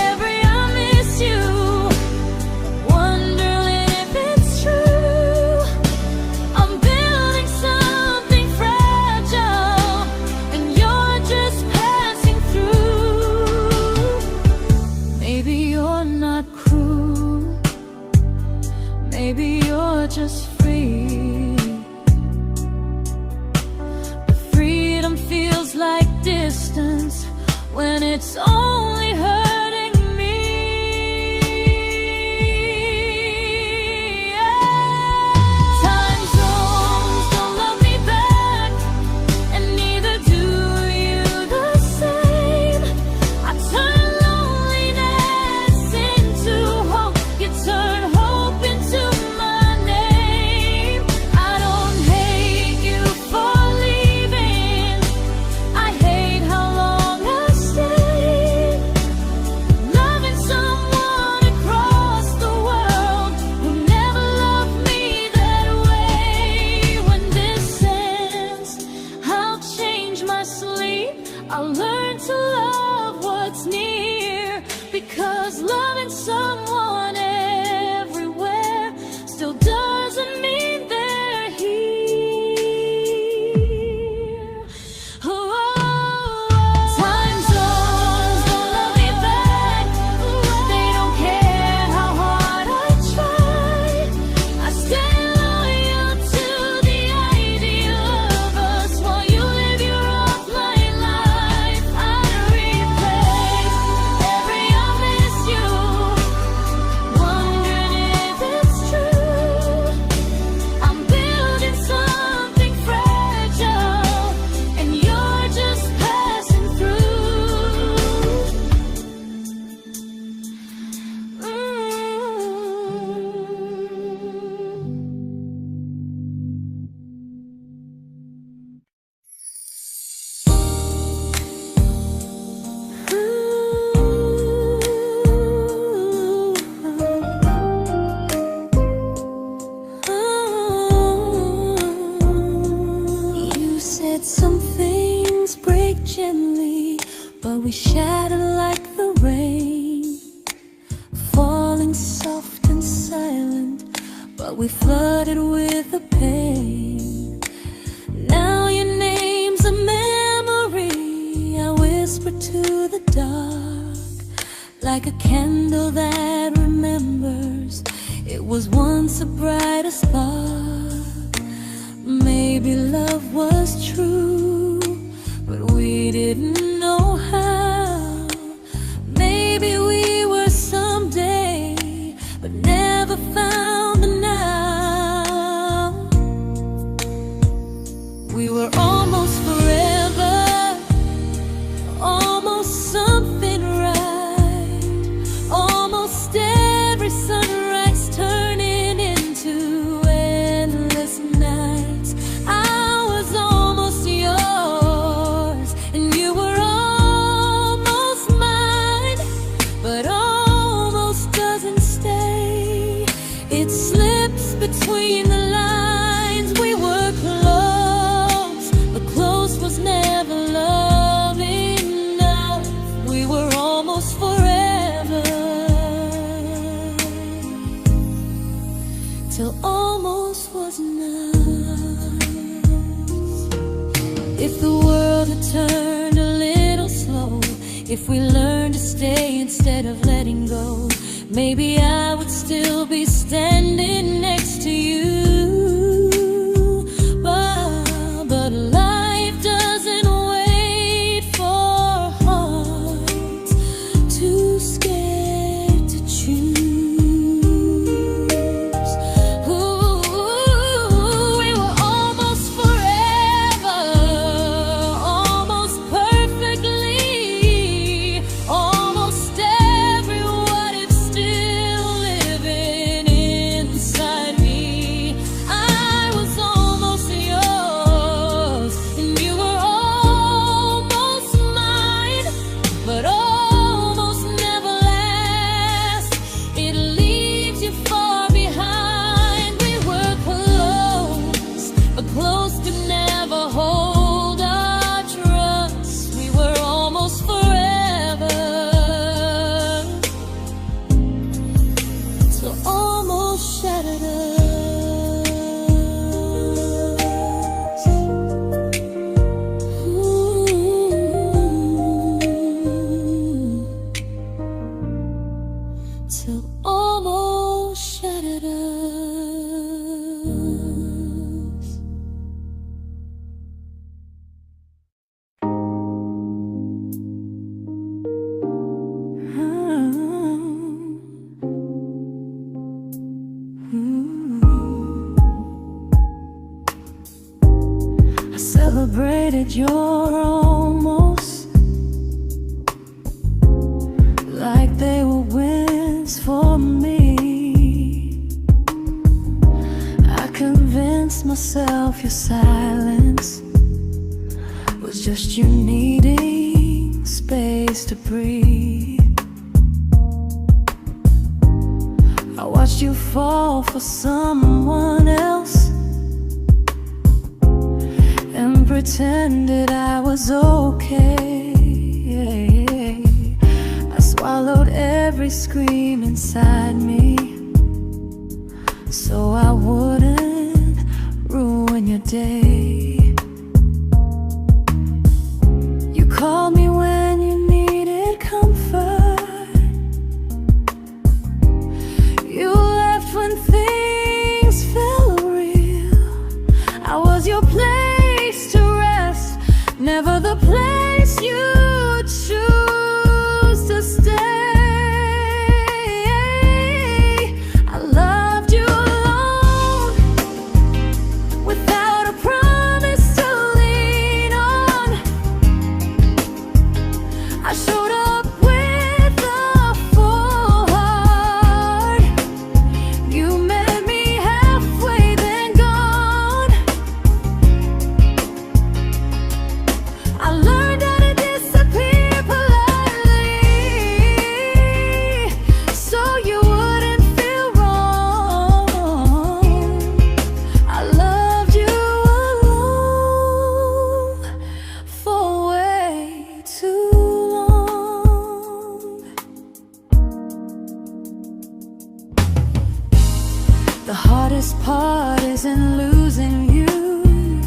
every I miss you, wondering if it's true. I'm building something fragile, and you're just passing through. Maybe you're not cruel, maybe you're just free. But freedom feels like distance when it's only hurting me. Time zones don't love me back, and neither do you the same. I turn loneliness into hope, you turn hope into my name. I don't hate you for leaving, I hate how long I stayed. Loving someone across the world who never loved me that way. When this ends, I'll change my sleep, I'll learn to love what's near, because loving someone everywhere still doesn't mean they're here. Time zones don't love me back, they don't care how hard I try. I stay loyal to the idea of us while you live your offline life. I replay every I miss you, wondering if it's true. I'm building something fragile, and you're just passing through. You said some things break gently, but we shatter like the rain, falling soft and silent, but we flooded with the pain. Now your name's a memory I whisper to the dark, like a candle that remembers it was once a brighter spark. Maybe love was true, but we didn't know how. Maybe we were someday, but never found the now. We were almost forever, almost something right, almost every sunrise turning into endless nights. I was almost yours, and you were almost mine, but almost doesn't stay. It slips between the lines. We were close, but close was never love enough. We were almost forever, till almost was enough. If the world had turned a little slow, if we learned to stay instead of letting go, maybe I would still be standing next to you. But life doesn't wait. celebrated your almost like they were wins for me. I convinced myself your silence was just you needing space to breathe. I watched you fall for someone else and pretended I was okay. I swallowed every scream inside me so I wouldn't ruin your day. You called me when you needed comfort. You left when things felt real. I was your place to rest, never the place you choose to stay. I loved you alone, without a promise to lean on. I showed up with a full heart. You met me halfway, then gone. I learned how to disappear politely, so you wouldn't feel wrong. I loved you alone for way too long. The hardest part isn't losing you,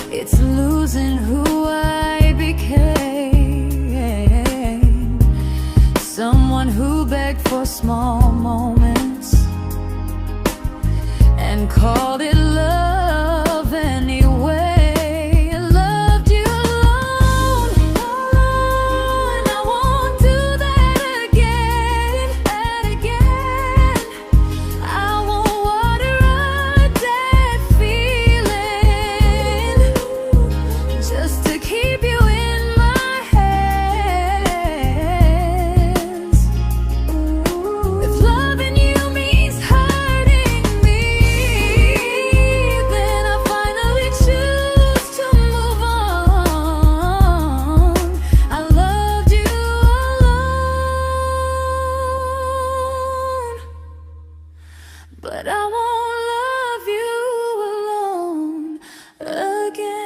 it's losing who I became. Someone who begged for small moments and called it love anyway. I loved you alone, and I won't do that again. I won't water a dead feeling just to keep you in my hands. If loving you means hurting me, then I finally choose to move on. I loved you alone, but I won't love you alone again.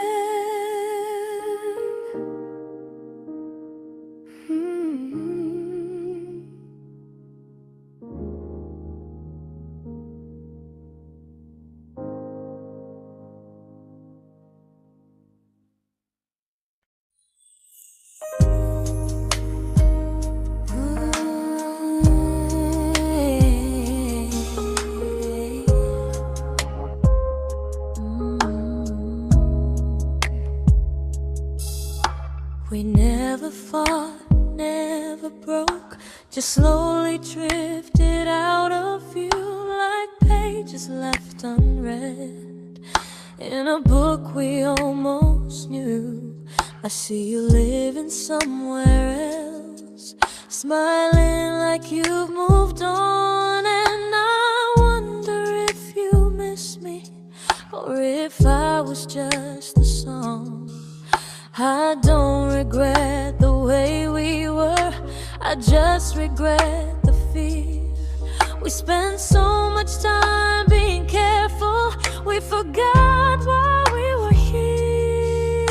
We never fought, never broke, just slowly drifted out of view like pages left unread in a book we almost knew. I see you living somewhere else, smiling like you've moved on, and I wonder if you miss me or if I was just the song. I don't regret the way we were, I just regret the fear. We spent so much time being careful, we forgot why we were here.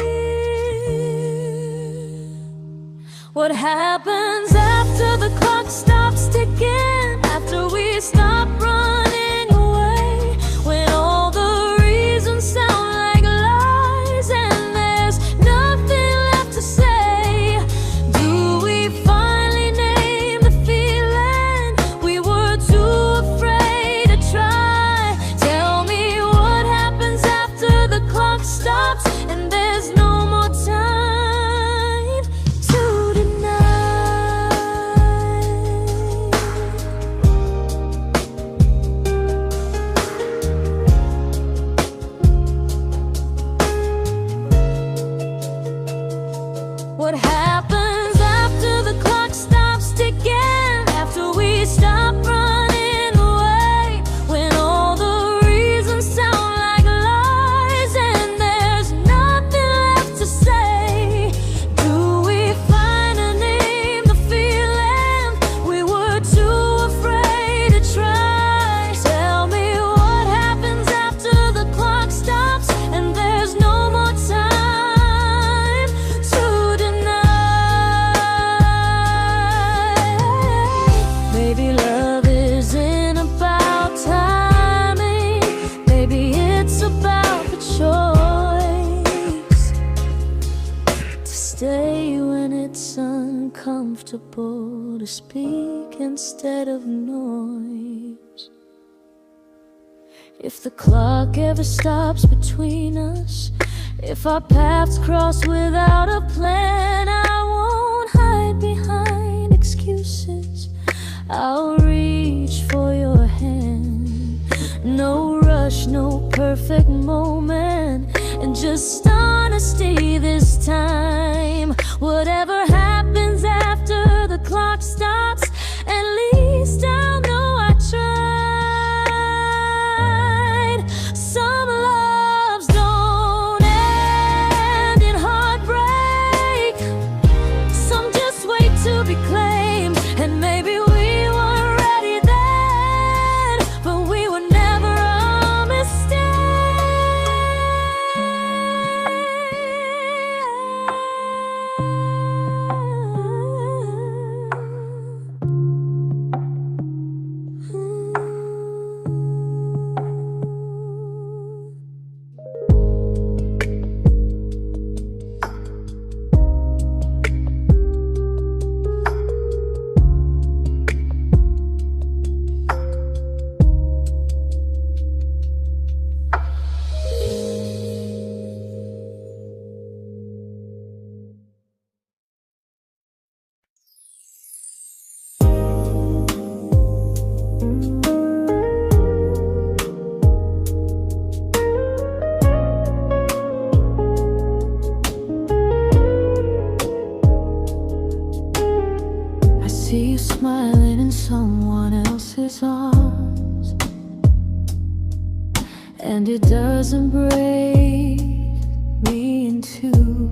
What happens after the clock stops ticking, after we stop running away, when all the reasons sound like lies and there's nothing left to say? Do we finally name the feeling we were too afraid to try? Tell me what happens after the clock stops and there's no more time to deny. uncomfortable to speak instead of noise. If the clock ever stops between us, if our paths cross without a plan, I won't hide behind excuses. I'll reach for your hand. No rush, no perfect moment, and just honesty this time. Whatever happens after the clock stops, at least I'll know I tried. Some loves don't end in heartbreak, some just wait to be claimed. And maybe we weren't ready then, but we were never a mistake. I see you smiling in someone else's arms, and it doesn't break me in two.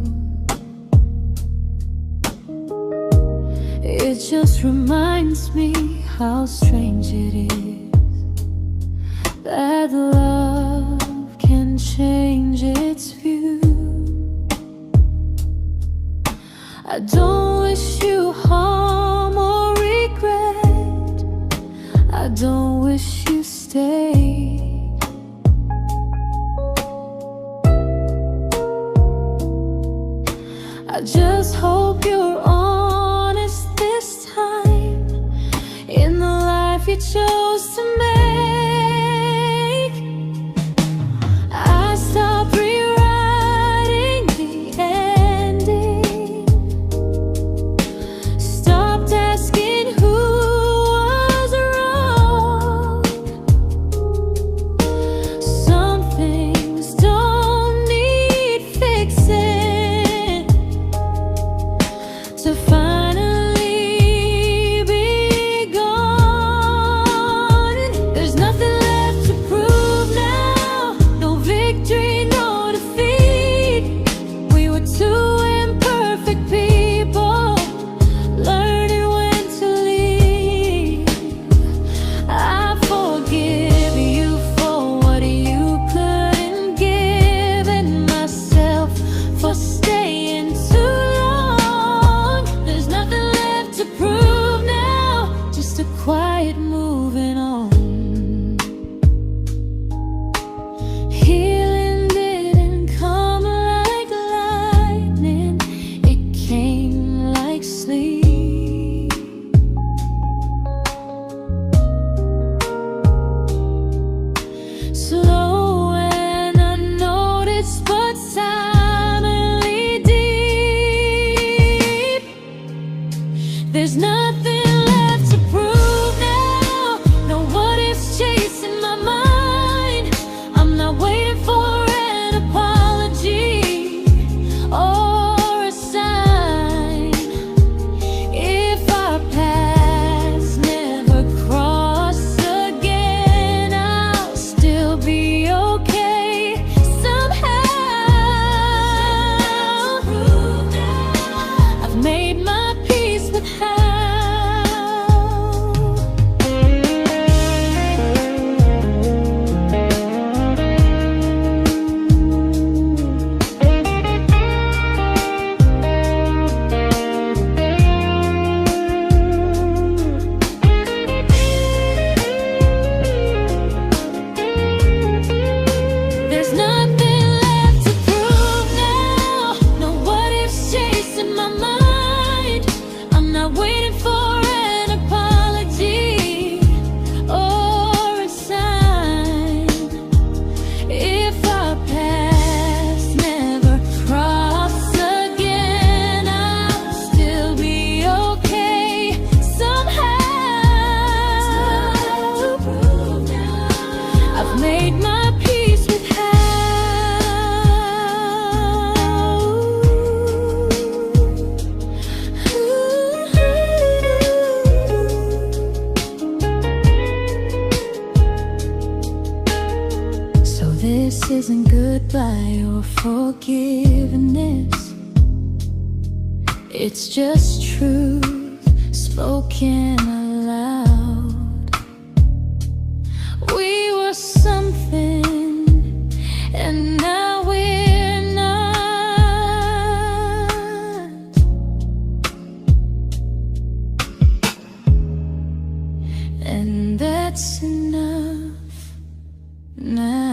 It just reminds me how strange it is that love can change its view. I don't wish you harm or regret, I don't wish you stay. I just hope you're honest this time in the life you chose to make. I stopped rewriting the ending, stopped asking who was wrong. made my peace with how. So this isn't goodbye or forgiveness, it's just truth spoken aloud. We were something, and now we're not. And that's enough now.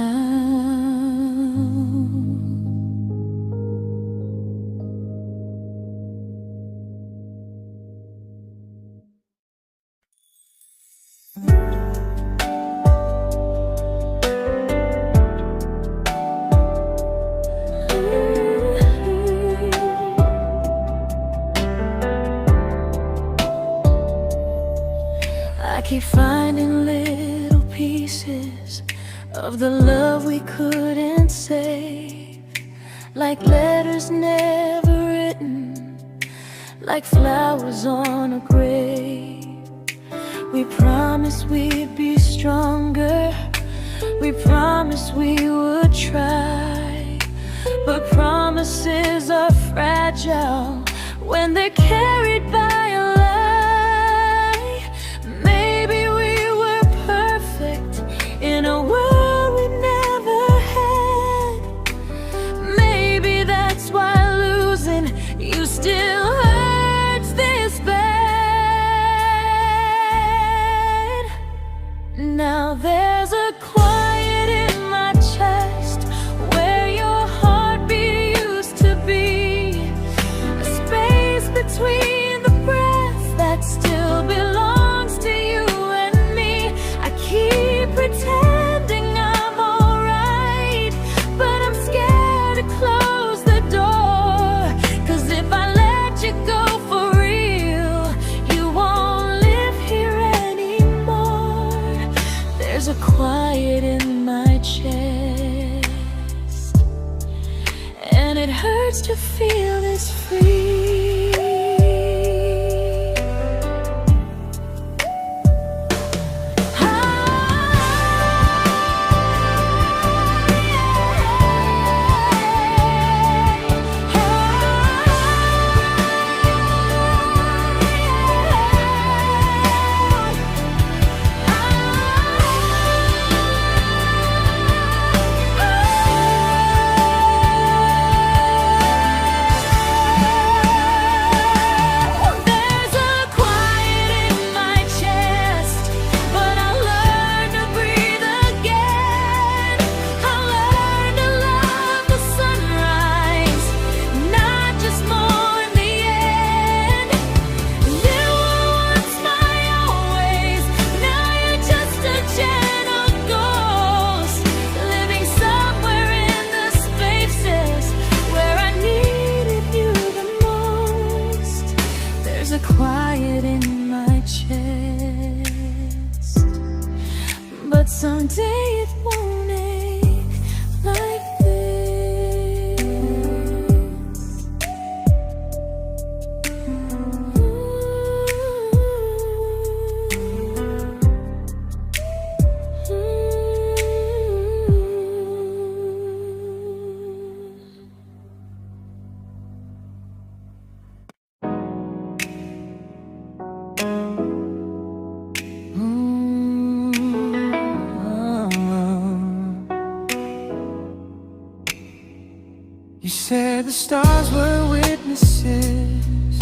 I keep finding little pieces of the love we couldn't save, like letters never written, like flowers on a grave. We promised we'd be stronger, we promised we would try, but promises are fragile when they're carried by a lie. Maybe we were perfect in a world we never had. Maybe that's why losing you still hurts this bad. Now there's a quiet in my chest where your heartbeat used to be, a space between the breath that still belongs to you and me. I keep pretending I'm alright, but I'm scared to close the door, 'cause if I let you go for real, you won't live here anymore. There's a quiet in my chest, and it hurts to feel this free. Quiet in my chest, but someday it won't ache like this. You said the stars were witnesses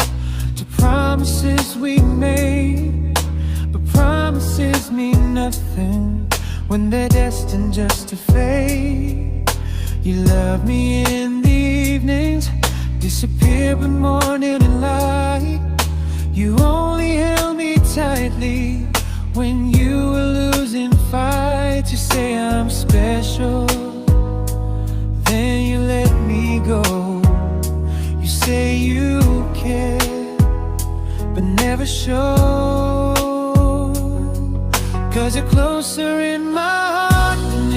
to promises we made, but promises mean nothing when they're destined just to fade. You love me in the evenings, disappear when morning and light. You only held me tightly when you were losing fights. You say I'm special, then you let me go. You say you care, but never show, 'cause you're closer in my heart than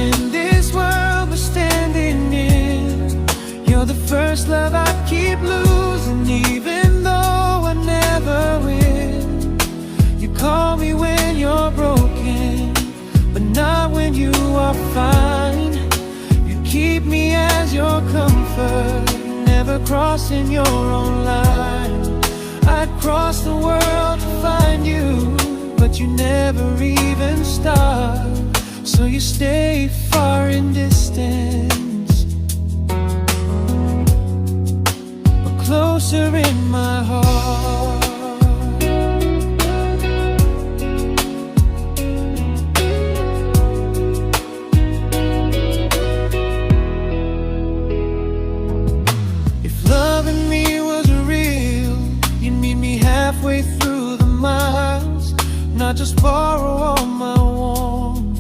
prefer never crossing your own line. I'd cross the world to find you, but you never even start. So you stay far in distance, but closer in my heart. Halfway through the miles, not just borrow all my warmth,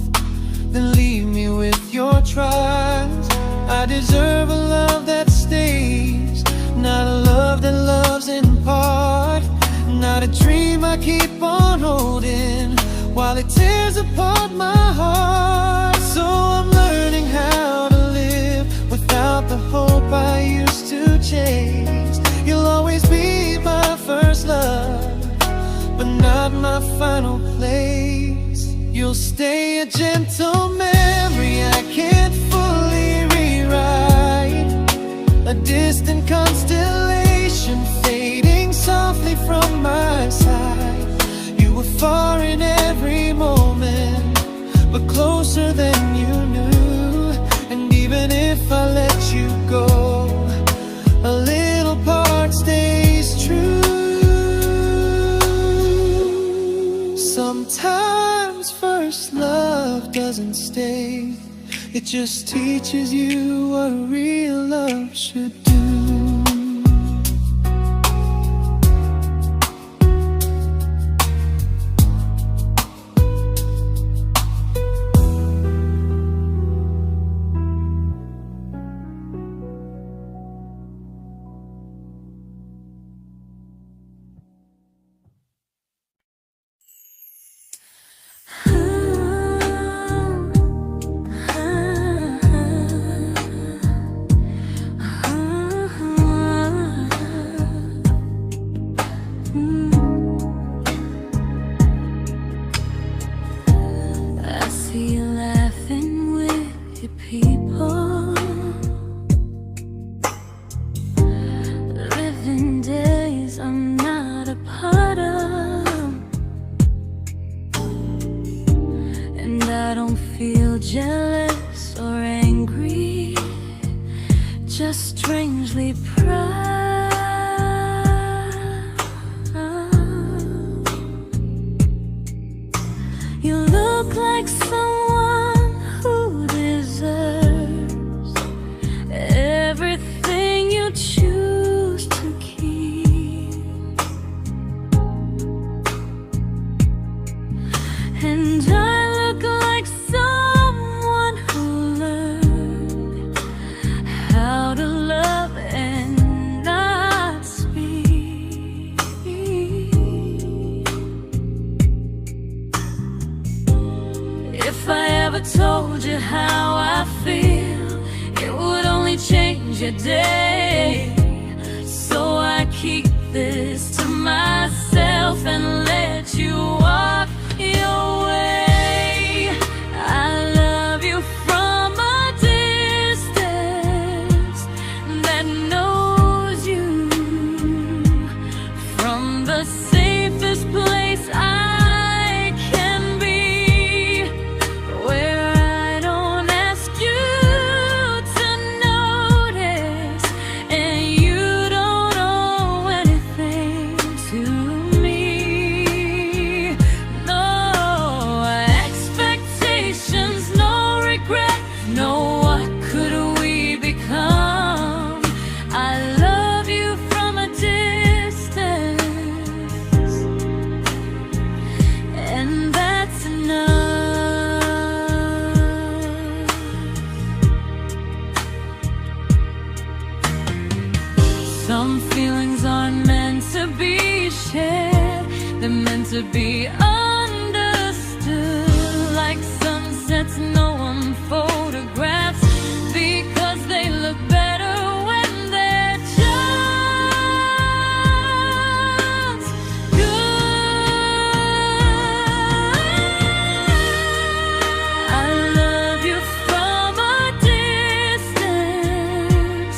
then leave me with your trials. I deserve a love that stays, not a love that loves in part, not a dream I keep on holding while it tears apart my heart. So I'm learning how to live without the hope I used to chase. You'll always be my first love, but not my final place. You'll stay a gentle memory I can't fully rewrite, a distant constellation fading softly from my side. You were far in every moment, but closer than you knew. And even if I let you go, a little part stays true. Sometimes first love doesn't stay, it just teaches you what real love should do. Jealous or angry, just strangely proud. You look like someone who deserves everything you choose to keep. And I look like someone who learned how to love and not speak. If I ever told you how I feel, it would only change your day. So I keep this to myself and let you walk your way. I love you from a distance that knows you, from the safest place I can be, where I don't ask you to notice and you don't owe anything to me. No expectations, no regret, no what could we become. I love you from a distance, and that's enough. Some feelings aren't meant to be shared, they're meant to be understood. Like sunsets no one photographs, because they look better when they're just good. I love you from a distance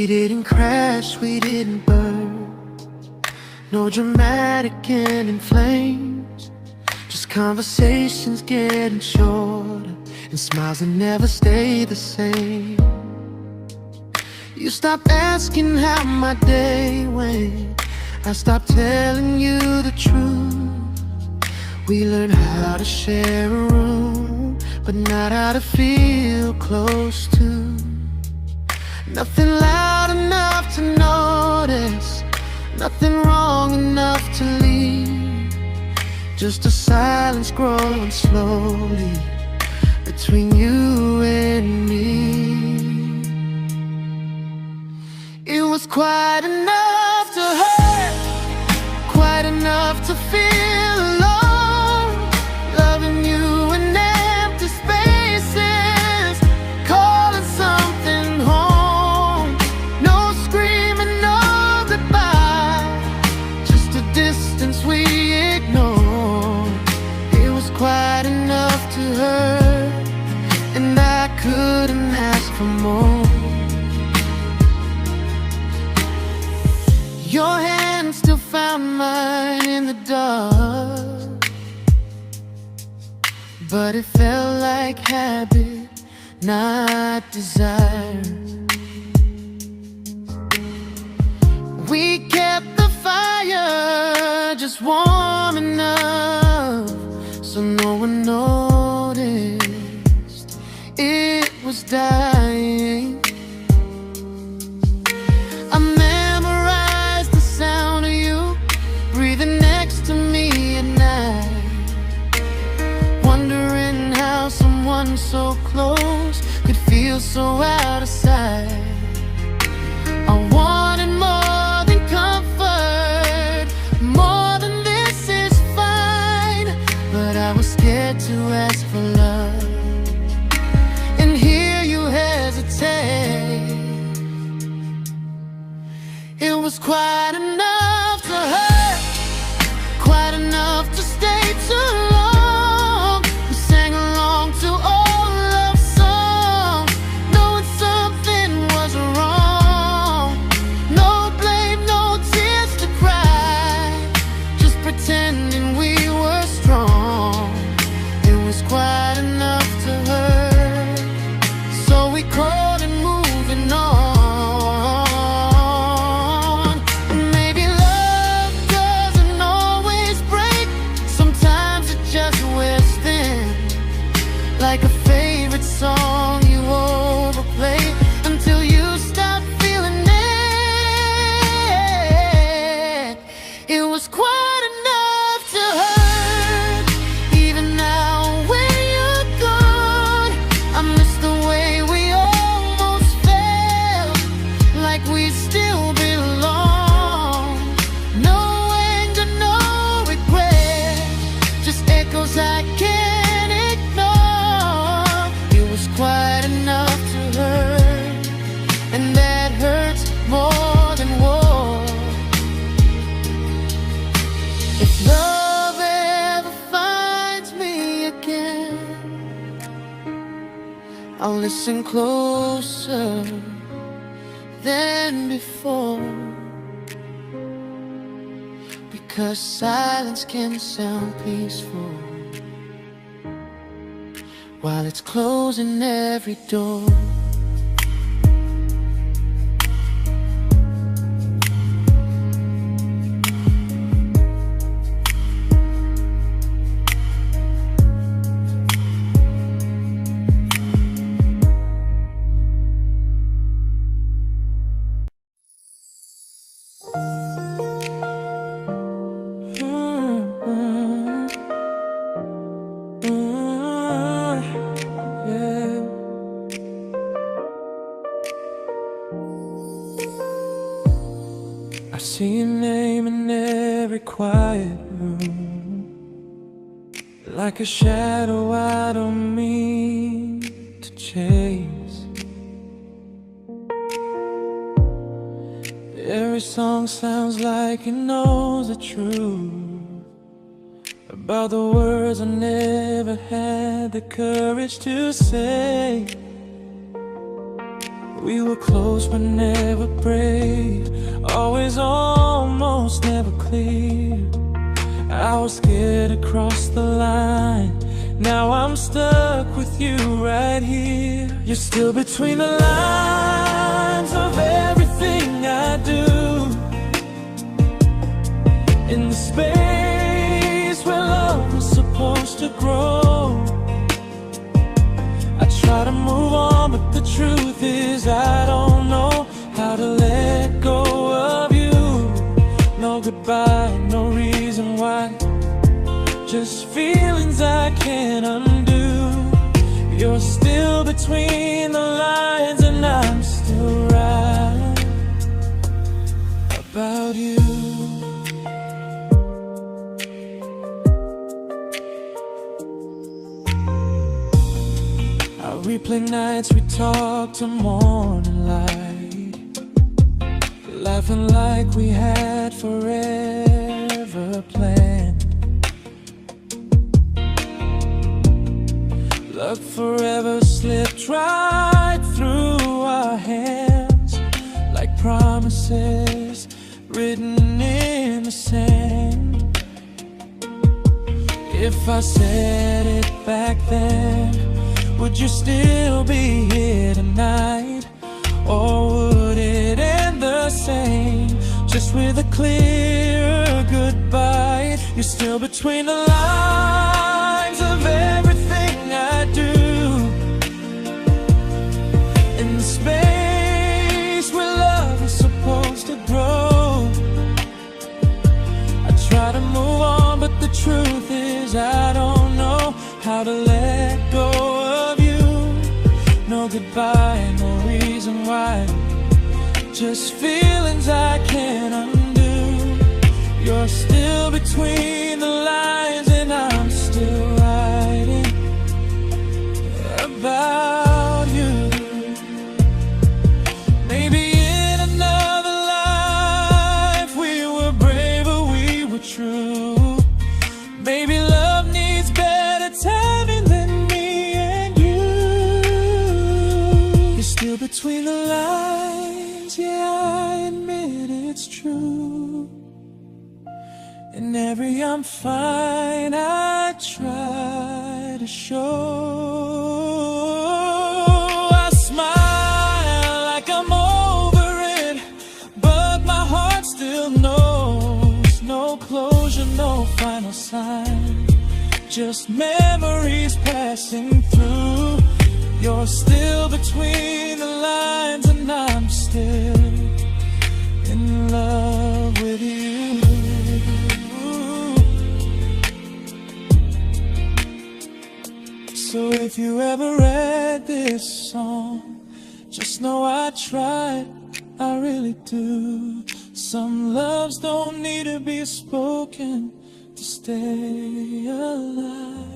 We didn't crash, we didn't burn. No dramatic end in flames. Just conversations getting shorter, and smiles that never stay the same. You stopped asking how my day went. I stopped telling you the truth. We learned how to share a room, but not how to feel close to. Nothing loud enough to notice, nothing wrong enough to leave. Just a silence growing slowly between you and me. It was quite enough to hurt, quite enough to feel alone. Loving you in empty spaces, calling something home. No screaming, no goodbye, just a distance we ignored. It was quite enough to hurt, and I couldn't ask for more. Your hand still found mine in the dark, but it felt like habit, not desire. We kept the fire just warm enough so no one noticed it was dying. I memorized the sound of you breathing next to me at night, wondering how someone so close could feel so out of sight. I wanted more than comfort, more than this is fine, but I was scared to ask for love and hear you hesitate. It was quite enough to hurt, quite enough to stay too long. We sang along to old love songs, knowing something was wrong. No blame, no tears to cry, just pretending we were strong. It was quite enough to hurt, so we crawled and moving on. Like a favorite song you overplay until you stop feeling it. It was quite enough to hurt. Even now when you're gone, I miss the way we almost felt, like we still belong. No anger, no regret, just echoes I can't ignore. It was quite enough to hurt, and that hurts more than war. If love ever finds me again, I'll listen closer than before, because silence can sound peaceful while it's closing every door. I see your name in every quiet room, like a shadow I don't mean to chase. Every song sounds like it knows the truth about the words I never had the courage to say. We were close but never brave, always almost, never clear. I was scared to cross the line. Now I'm stuck with you right here. You're still between the lines of everything I do, in the space where love was supposed to grow. I try to move on, but the truth is I don't know how to let go of you. No goodbye, no reason why, just feelings I can't undo. You're still between the lines and I'm still right about you. I replay nights we talk to morning light, laughing like we had forever planned. Luck forever slipped right through our hands, like promises written in the sand. If I said it back then, would you still be here tonight? Or would it end the same, just with a clear goodbye? You're still between the lines of everything I do, in the space where love is supposed to grow. I try to move on, but the truth is I don't know how to let go of you. No goodbye, no reason why, just feelings I can't undo. You're still between the lines and I'm still writing about you. Maybe in another life we were braver, we were true. Maybe love needs better timing than me and you. You're still between the lines, yeah, I admit it's true. In every I'm fine I try to show. I smile like I'm over it, but my heart still knows. No closure, no final sign, just memories passing through. You're still between the lines and I'm still in love with you. So if you ever read this song, just know I tried, I really do. Some loves don't need to be spoken to stay alive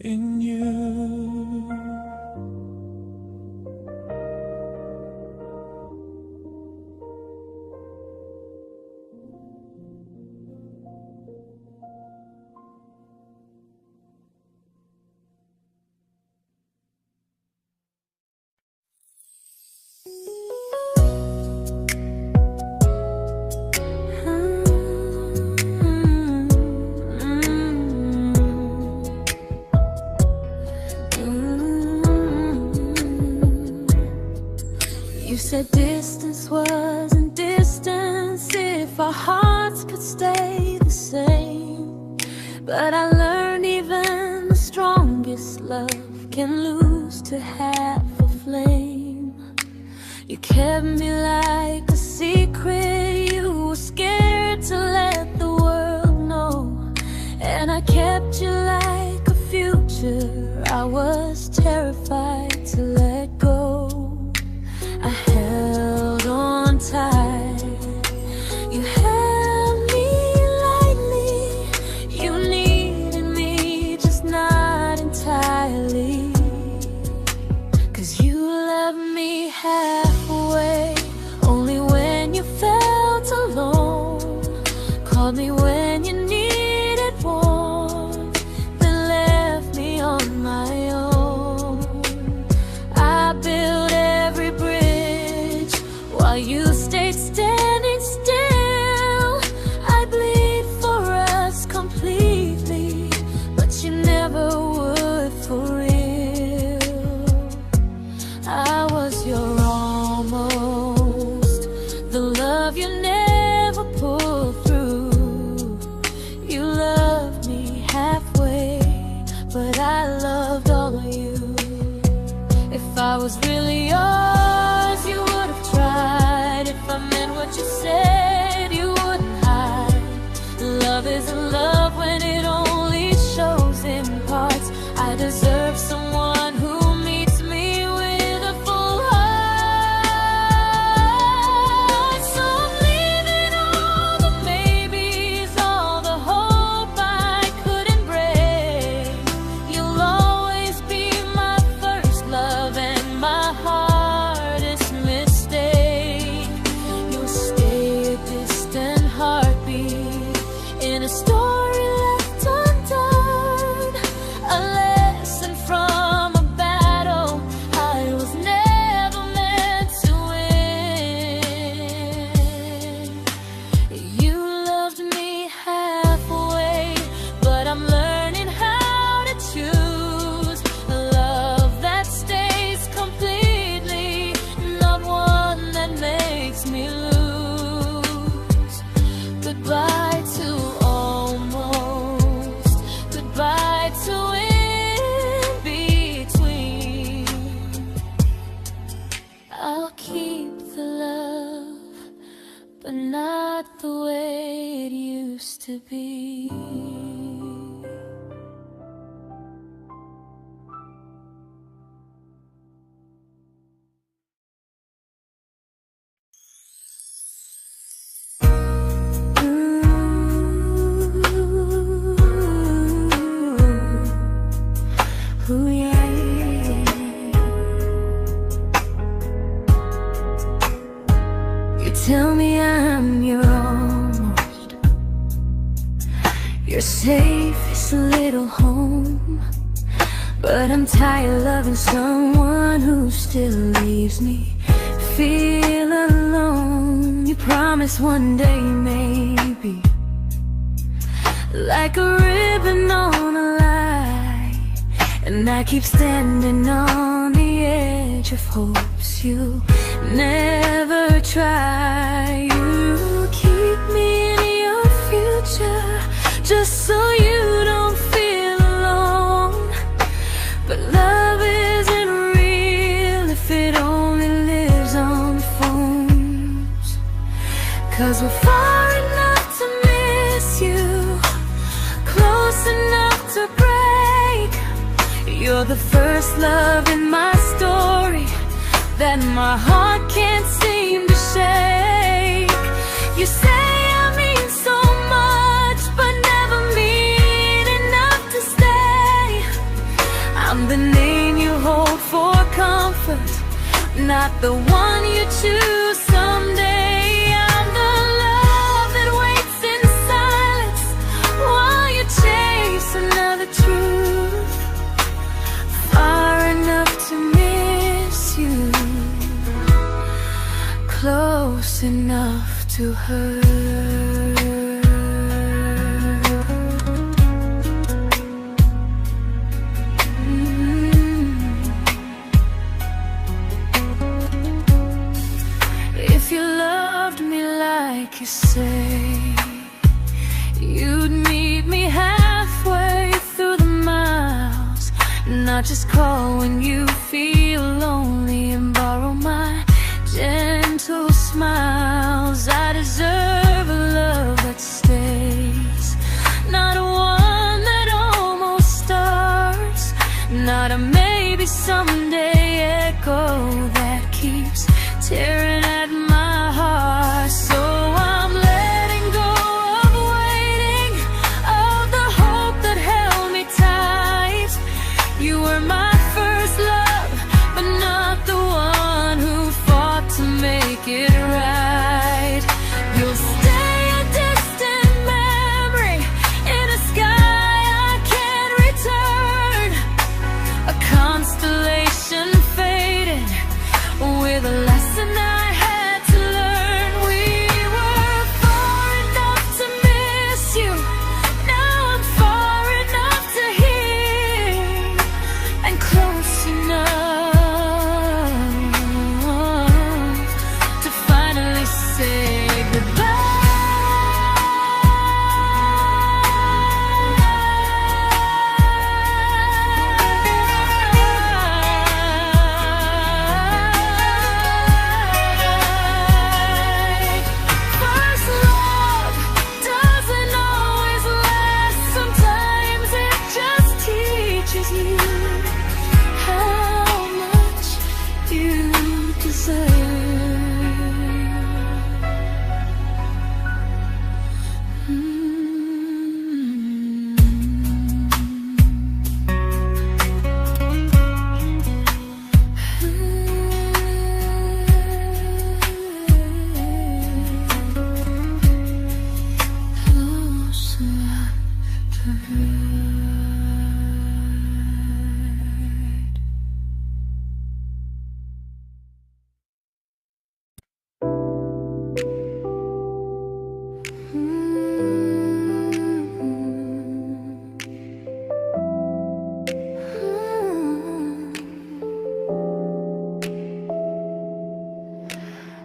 in you. You said distance wasn't distance if our hearts could stay the same. But I learned even the strongest love can lose to half a flame. You kept me like a secret, you were scared to let the world know. And I kept you like a future, I was terrified to let go. I held on tight, you held me lightly. You needed me, just not entirely. 'Cause you loved me halfway, only when you felt alone. Called me when you needed warmth, then left me on my own. I while you stayed standing still. I bleed for us completely, but you never would for real. I was your almost, the love you never pulled through. You loved me halfway, but I loved all of you. If I was really yours, you would have tried. If I meant what you said, you wouldn't hide. Love isn't love when it only shows in parts. I deserve someone who meets me with a full heart. So I'm leaving all the maybes, all the hope I couldn't break. You'll always be my first love and my hardest mistake. You'll stay a distant heartbeat in a story left undone, a lesson from a battle I was never meant to win. You loved me halfway, but I'm learning how to choose a love that stays completely, not one that makes me lose. Goodbye to almost, goodbye to in between. I'll keep the love, but not the way it used to be. Ooh, yeah, yeah. You tell me I'm your almost, your safest little home, but I'm tired loving someone who still leaves me feel alone. You promise one day maybe, like a ribbon on a line, and I keep standing on the edge of hopes you never try. You keep me in your future just so you don't feel alone. But love isn't real if it only lives on phones. 'Cause we're far enough to miss you, close enough to break. You're the first love in my story that my heart can't seem to shake. You say I mean so much, but never mean enough to stay. I'm the name you hold for comfort, not the one you choose someday. I'm the love that waits in silence while you chase another truth. Far enough to miss you, close enough to hurt. If you loved me like you say, you'd meet me halfway through the miles, not just call when you feel lonely and borrow my gentle smiles. I deserve a love that stays, not one that almost starts, not a maybe someday echo that keeps tearing at my heart. So I'm letting go of waiting, of the hope that held me tight. You were my first love, but not the one who fought to make it right. You'll stay a distant memory in a sky I can't return, a constellation faded with a lesson I had to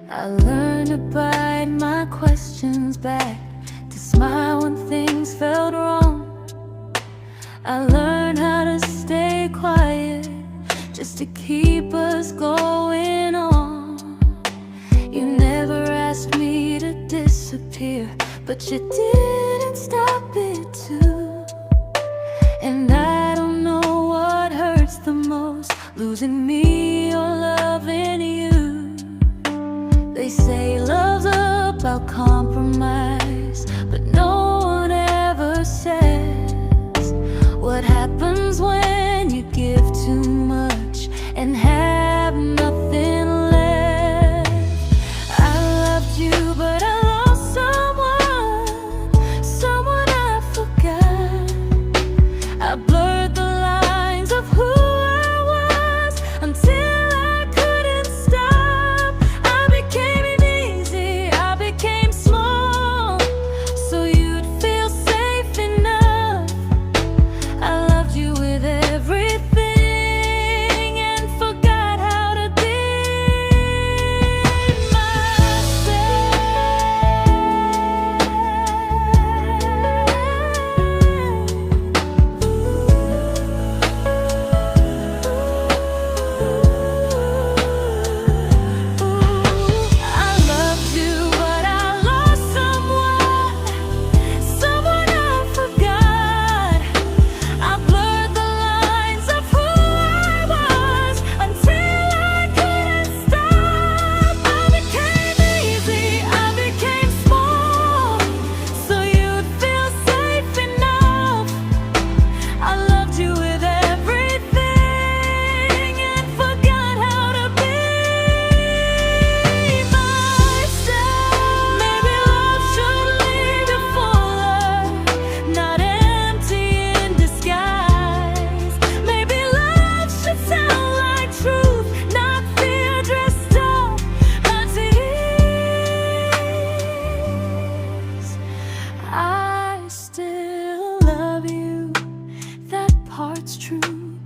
I learned to bite my questions back, to smile when things felt wrong. I learned how to stay quiet, just to keep us going on. You never asked me to disappear, but you didn't stop it too. And I don't know what hurts the most, losing me or loving you. They say love's about compromise, but no one ever says what happens when you give too much and have nothing left. I loved you, but I lost someone I forgot. I blurred the lines of who I was until I couldn't stop. I became easy, I became small, so you'd feel safe enough. I loved you with everything and forgot how to be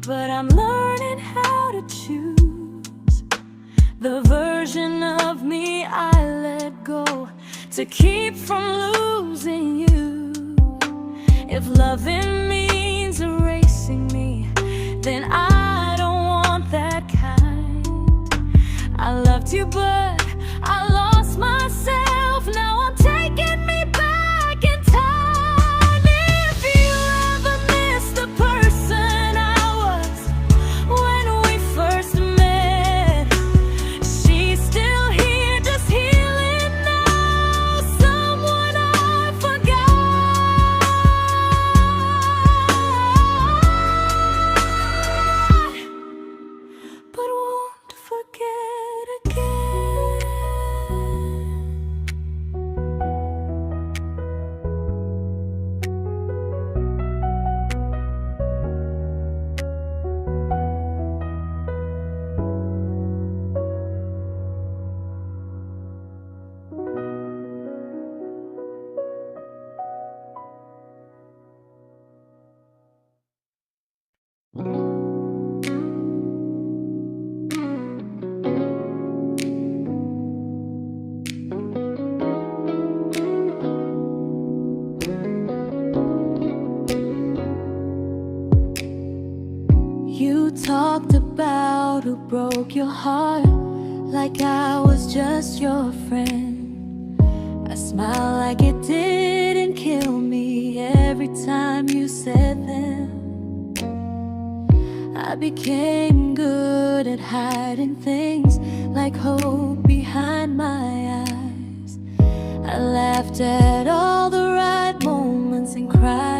but I'm learning how to choose the version of me I let go to keep from losing you. If loving means erasing me, then I don't want that kind. I loved you, but I lost myself. Now I'm taking me back in time. If you ever miss the person I was when we first met, she's still here, just healing now. Someone I forgot, but won't forget again. You talked about who broke your heart, like I was just your friend. I smile like it didn't kill me every time you said them. I became good at hiding things like hope behind my eyes. I laughed at all the right moments and cried